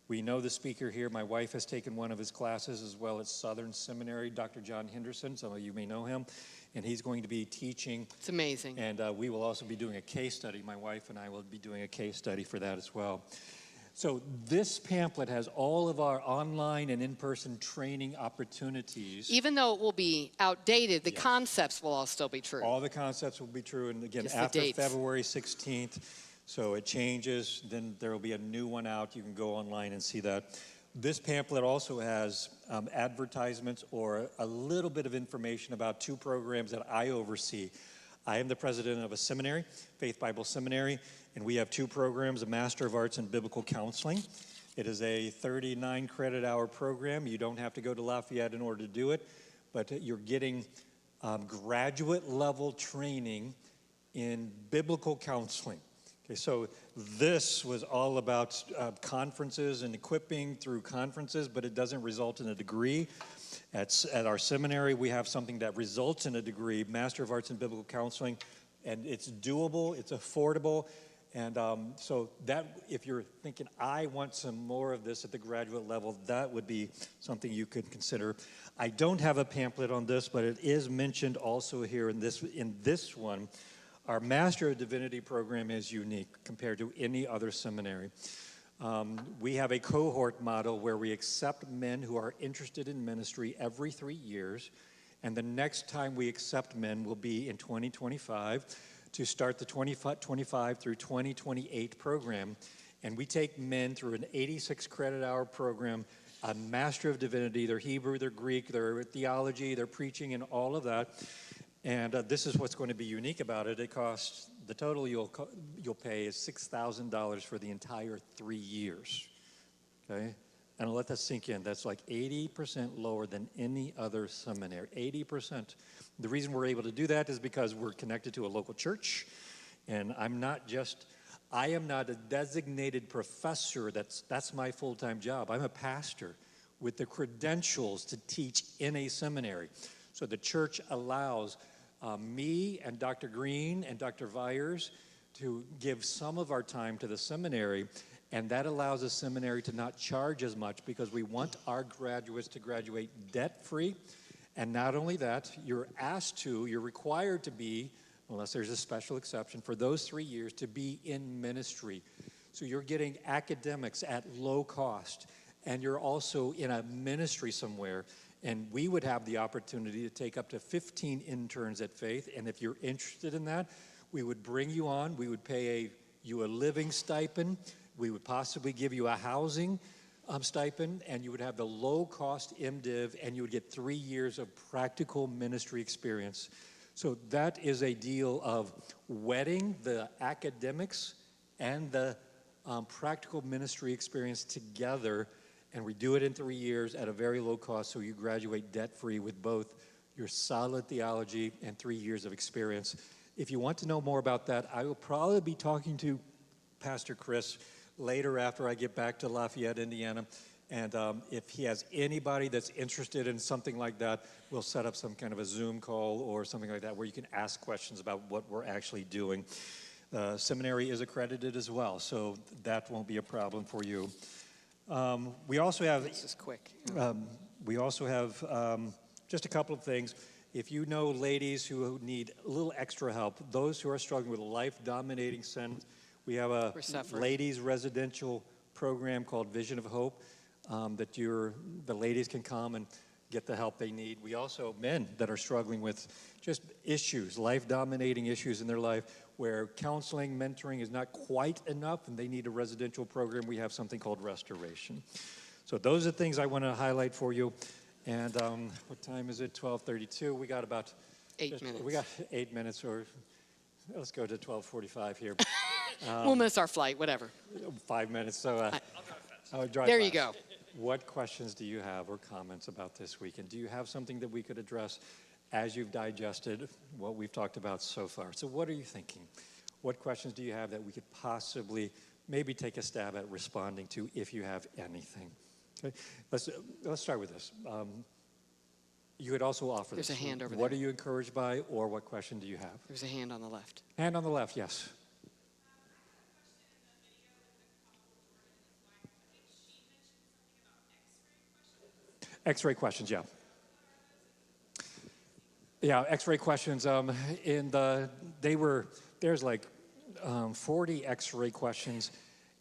We know the speaker here. My wife has taken one of his classes as well at Southern Seminary, Dr. John Henderson. Some of you may know him. And he's going to be teaching. It's amazing. And we will also be doing a case study. My wife and I will be doing a case study for that as well. So this pamphlet has all of our online and in-person training opportunities. Even though it will be outdated, the concepts will all still be true. All the concepts will be true. And again, Just after February 16th, so it changes, then there will be a new one out. You can go online and see that. This pamphlet also has advertisements or a little bit of information about two programs that I oversee. I am the president of a seminary, Faith Bible Seminary, and we have two programs, a Master of Arts in Biblical Counseling. It is a 39 credit hour program. You don't have to go to Lafayette in order to do it, but you're getting graduate level training in biblical counseling. Okay, so this was all about conferences and equipping through conferences, but it doesn't result in a degree. At our seminary, we have something that results in a degree, Master of Arts in Biblical Counseling, and it's doable, it's affordable, and so that, if you're thinking, I want some more of this at the graduate level, that would be something you could consider. I don't have a pamphlet on this, but it is mentioned also here in this one. Our Master of Divinity program is unique compared to any other seminary. We have a cohort model where we accept men who are interested in ministry every 3 years, and the next time we accept men will be in 2025 to start the 2025 through 2028 program. And we take men through an 86 credit hour program, a Master of Divinity, their Hebrew, their Greek, their theology, their preaching, and all of that. And this is what's going to be unique about it. It costs, the total you'll pay is $6,000 for the entire 3 years, okay? And I'll let that sink in. That's like 80% lower than any other seminary, 80%. The reason we're able to do that is because we're connected to a local church, and I am not a designated professor. That's my full-time job. I'm a pastor with the credentials to teach in a seminary. So the church allows me and Dr. Green and Dr. Vyers to give some of our time to the seminary, And that allows a seminary to not charge as much because we want our graduates to graduate debt-free. And not only that, you're required to be, unless there's a special exception, for those 3 years to be in ministry. So you're getting academics at low cost, and you're also in a ministry somewhere. And we would have the opportunity to take up to 15 interns at Faith, and if you're interested in that, we would bring you on, we would pay you a living stipend, we would possibly give you a housing stipend, and you would have the low-cost MDiv, and you would get 3 years of practical ministry experience. So that is a deal of wedding the academics and the practical ministry experience together, and we do it in 3 years at a very low cost, so you graduate debt-free with both your solid theology and 3 years of experience. If you want to know more about that, I will probably be talking to Pastor Chris later after I get back to Lafayette, Indiana. And if he has anybody that's interested in something like that, we'll set up some kind of a Zoom call or something like that where you can ask questions about what we're actually doing. Seminary is accredited as well, so that won't be a problem for you. We also have... This is quick. We also have just a couple of things. If you know ladies who need a little extra help, those who are struggling with life-dominating sin, we have a ladies' residential program called Vision of Hope that the ladies can come and get the help they need. We also, men that are struggling with just issues, life-dominating issues in their life, where counseling, mentoring is not quite enough and they need a residential program, we have something called Restoration. So those are things I want to highlight for you. And what time is it? 12:32. We got about 8 minutes. We got 8 minutes, or let's go to 12:45 here. We'll miss our flight, whatever. 5 minutes. So I'll drive there fast. you go. What questions do you have or comments about this week? And do you have something that we could address as you've digested what we've talked about so far? So what are you thinking? What questions do you have that we could possibly maybe take a stab at responding to if you have anything? Okay, let's start with this. You could also offer There's this. a hand over What there. are you encouraged by, or what question do you have? There's a hand on the left. Hand on the left, yes. X-ray questions, yeah. Yeah, X-ray questions. There's like 40 X-ray questions,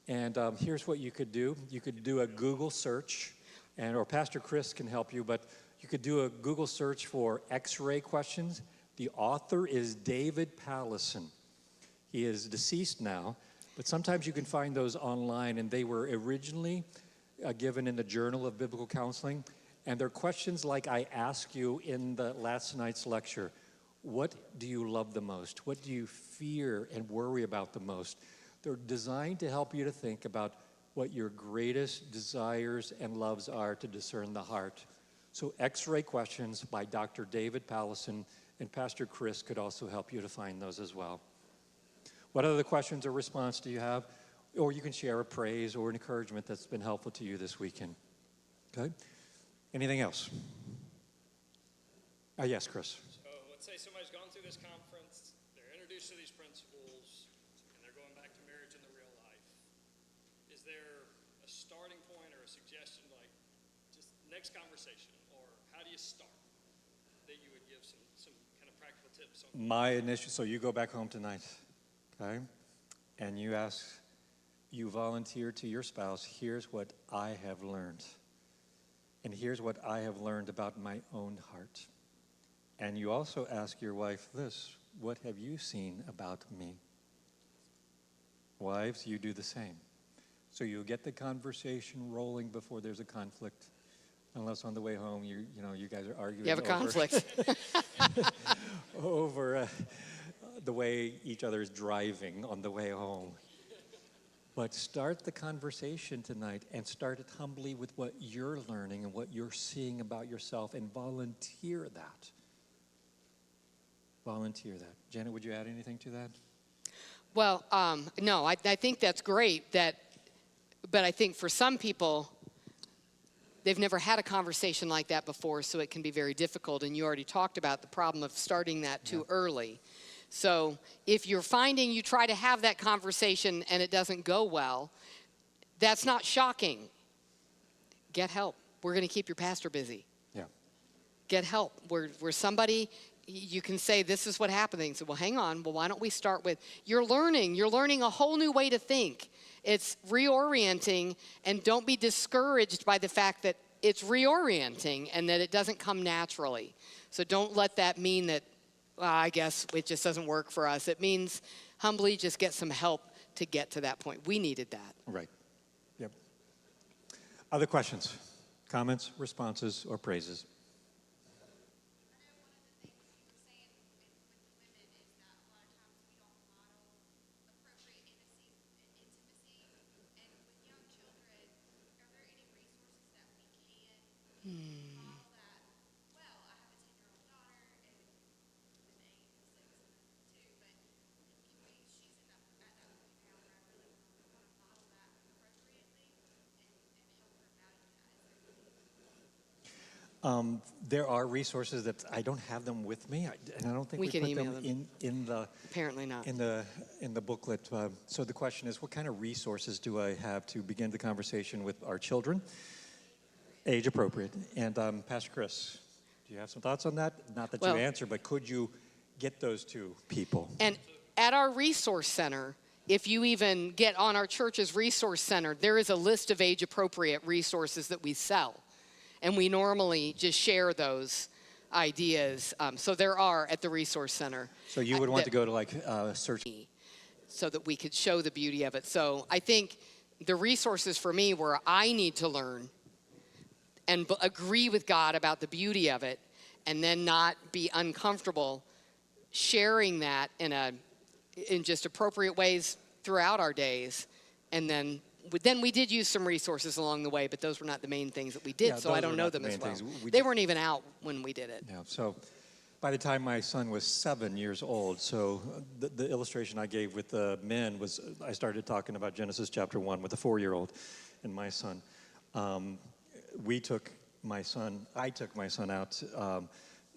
and here's what you could do. You could do a Google search, or Pastor Chris can help you, but you could do a Google search for X-ray questions. The author is David Pallison. He is deceased now, but sometimes you can find those online, and they were originally given in the Journal of Biblical Counseling. And they're questions like I asked you in the last night's lecture. What do you love the most? What do you fear and worry about the most? They're designed to help you to think about what your greatest desires and loves are to discern the heart. So X-ray questions by Dr. David Pallison, and Pastor Chris could also help you to find those as well. What other questions or response do you have? Or you can share a praise or an encouragement that's been helpful to you this weekend. Okay? Anything else? Yes, Chris. So let's say somebody's gone through this conference, they're introduced to these principles, and they're going back to marriage in the real life. Is there a starting point or a suggestion, like just next conversation, or how do you start, that you would give some kind of practical tips on? So you go back home tonight, okay? And you volunteer to your spouse, here's what I have learned. And here's what I have learned about my own heart. And you also ask your wife this, what have you seen about me? Wives, you do the same. So you get the conversation rolling before there's a conflict. Unless on the way home, you guys are arguing. You have a conflict. over the way each other is driving on the way home. But start the conversation tonight and start it humbly with what you're learning and what you're seeing about yourself, and volunteer that. Volunteer that. Janet, would you add anything to that? Well, no, I think that's great. But I think for some people, they've never had a conversation like that before, so it can be very difficult. And you already talked about the problem of starting that too early. So if you're finding you try to have that conversation and it doesn't go well, That's not shocking. Get help. We're going to keep your pastor busy. Yeah. Get help. Where somebody, you can say, this is what happened. And say, well, hang on. Well, why don't we start with, you're learning a whole new way to think. It's reorienting, and don't be discouraged by the fact that it's reorienting and that it doesn't come naturally. So don't let that mean that, well, I guess it just doesn't work for us. It means humbly just get some help to get to that point. We needed that. Right. Yep. Other questions, comments, responses, or praises? There are resources that I don't have them with me, and I don't think We we can put email them in the Apparently not. in the booklet. So the question is, what kind of resources do I have to begin the conversation with our children, age appropriate? And Pastor Chris, do you have some thoughts on that? Not that Well, you answer, but could you get those to people? And at our resource center, if you even get on our church's resource center, there is a list of age appropriate resources that we sell. And we normally just share those ideas. So there are at the resource center. So you would want to go to like search. So that we could show the beauty of it. So I think the resources for me were I need to learn and agree with God about the beauty of it, and then not be uncomfortable sharing that in just appropriate ways throughout our days. And then we did use some resources along the way, but those were not the main things that we did, Yeah, so I those don't were know not the them as main well. things. They weren't even out when we did it. Yeah, so by the time my son was 7 years old, so the illustration I gave with the men was I started talking about Genesis chapter 1 with a 4-year-old and my son. I took my son out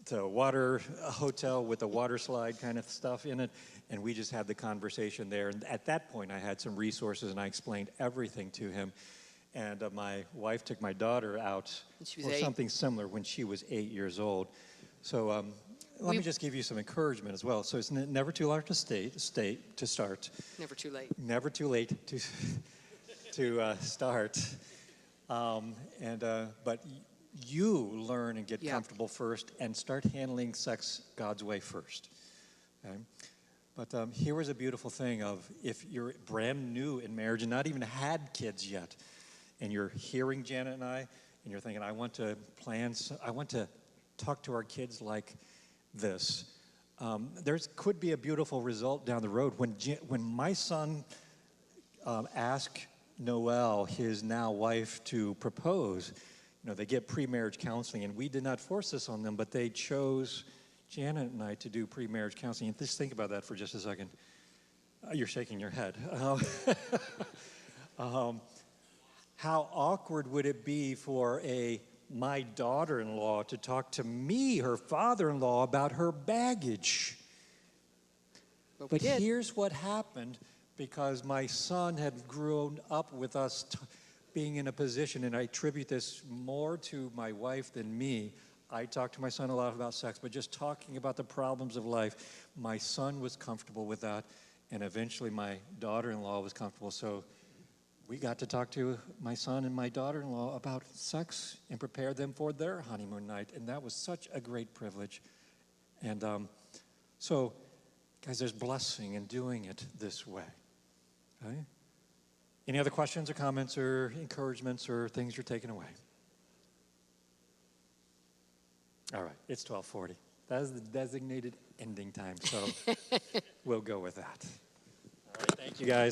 to a hotel with a water slide kind of stuff in it, and we just had the conversation there. And at that point, I had some resources, and I explained everything to him. And my wife took my daughter out for something similar when she was 8 years old. So let me just give you some encouragement as well. So it's never too late to start. Never too late. Never too late to start. But you learn and get comfortable first and start handling sex God's way first. Okay? But here was a beautiful thing of if you're brand new in marriage and not even had kids yet, and you're hearing Janet and I, and you're thinking, I want to talk to our kids like this. There could be a beautiful result down the road. When my son asked Noelle, his now wife, to propose, they get pre-marriage counseling, and we did not force this on them, but they chose Janet and I to do pre-marriage counseling. And just think about that for just a second. You're shaking your head. How awkward would it be for my daughter-in-law to talk to me, her father-in-law, about her baggage? But here's what happened, because my son had grown up with us being in a position, and I attribute this more to my wife than me. I talk to my son a lot about sex, but just talking about the problems of life, my son was comfortable with that, and eventually my daughter-in-law was comfortable. So we got to talk to my son and my daughter-in-law about sex and prepare them for their honeymoon night, and that was such a great privilege. And so, guys, there's blessing in doing it this way. Okay? Any other questions or comments or encouragements or things you're taking away? All right, it's 12:40. That is the designated ending time, so we'll go with that. All right, thank you, guys.